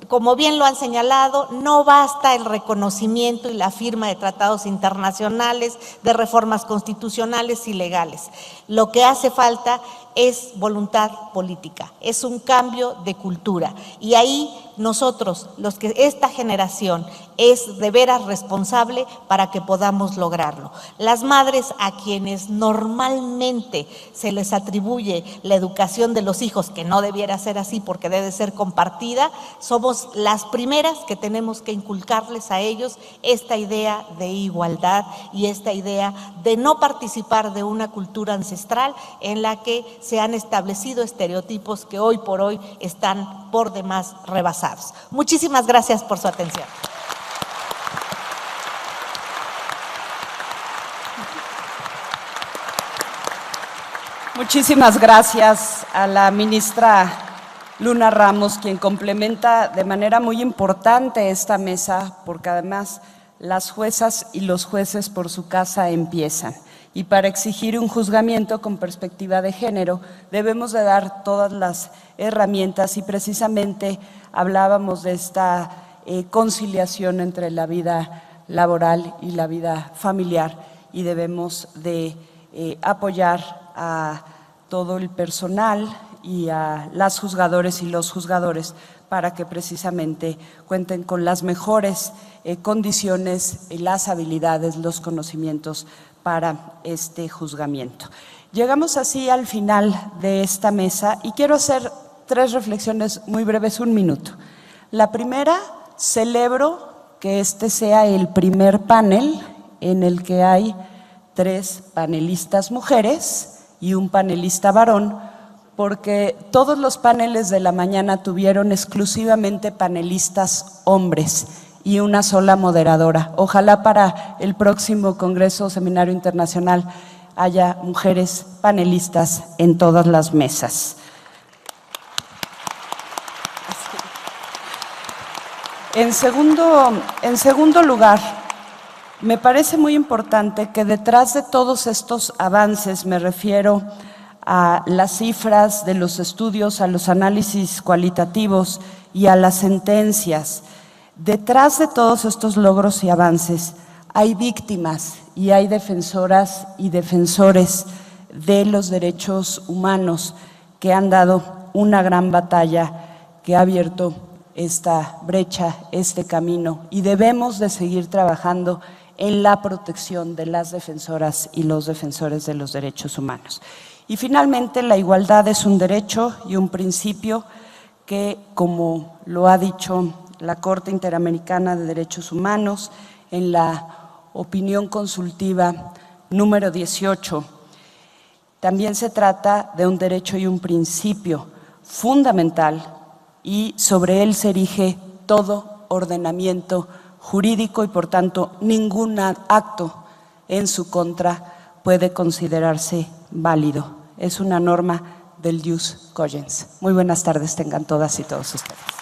como bien lo han señalado, no basta el reconocimiento y la firma de tratados internacionales, de reformas constitucionales y legales. Lo que hace falta es voluntad política, es un cambio de cultura, y ahí nosotros, esta generación es de veras responsable para que podamos lograrlo. Las madres a quienes normalmente se les atribuye la educación de los hijos, que no debiera ser así porque debe ser compartida, somos las primeras que tenemos que inculcarles a ellos esta idea de igualdad y esta idea de no participar de una cultura ancestral en la que se han establecido estereotipos que hoy por hoy están por demás rebasados. Muchísimas gracias por su atención. Muchísimas gracias a la ministra Luna Ramos, quien complementa de manera muy importante esta mesa, porque además las juezas y los jueces por su casa empiezan. Y para exigir un juzgamiento con perspectiva de género debemos de dar todas las herramientas, y precisamente hablábamos de esta conciliación entre la vida laboral y la vida familiar, y debemos de apoyar a todo el personal y a las juzgadoras y los juzgadores para que precisamente cuenten con las mejores condiciones, las habilidades, los conocimientos para este juzgamiento. Llegamos así al final de esta mesa y quiero hacer 3 reflexiones muy breves, 1 minuto. La primera, celebro que este sea el primer panel en el que hay 3 panelistas mujeres y un panelista varón, porque todos los paneles de la mañana tuvieron exclusivamente panelistas hombres y una sola moderadora. Ojalá para el próximo Congreso o Seminario Internacional haya mujeres panelistas en todas las mesas. En segundo lugar, me parece muy importante que detrás de todos estos avances, me refiero a las cifras de los estudios, a los análisis cualitativos y a las sentencias, detrás de todos estos logros y avances hay víctimas y hay defensoras y defensores de los derechos humanos que han dado una gran batalla, que ha abierto esta brecha, este camino, y debemos de seguir trabajando en la protección de las defensoras y los defensores de los derechos humanos. Y finalmente, la igualdad es un derecho y un principio que, como lo ha dicho la Corte Interamericana de Derechos Humanos en la opinión consultiva número 18, también se trata de un derecho y un principio fundamental, y sobre él se erige todo ordenamiento jurídico, y por tanto ningún acto en su contra puede considerarse válido. Es una norma del jus cogens. Muy buenas tardes tengan todas y todos ustedes.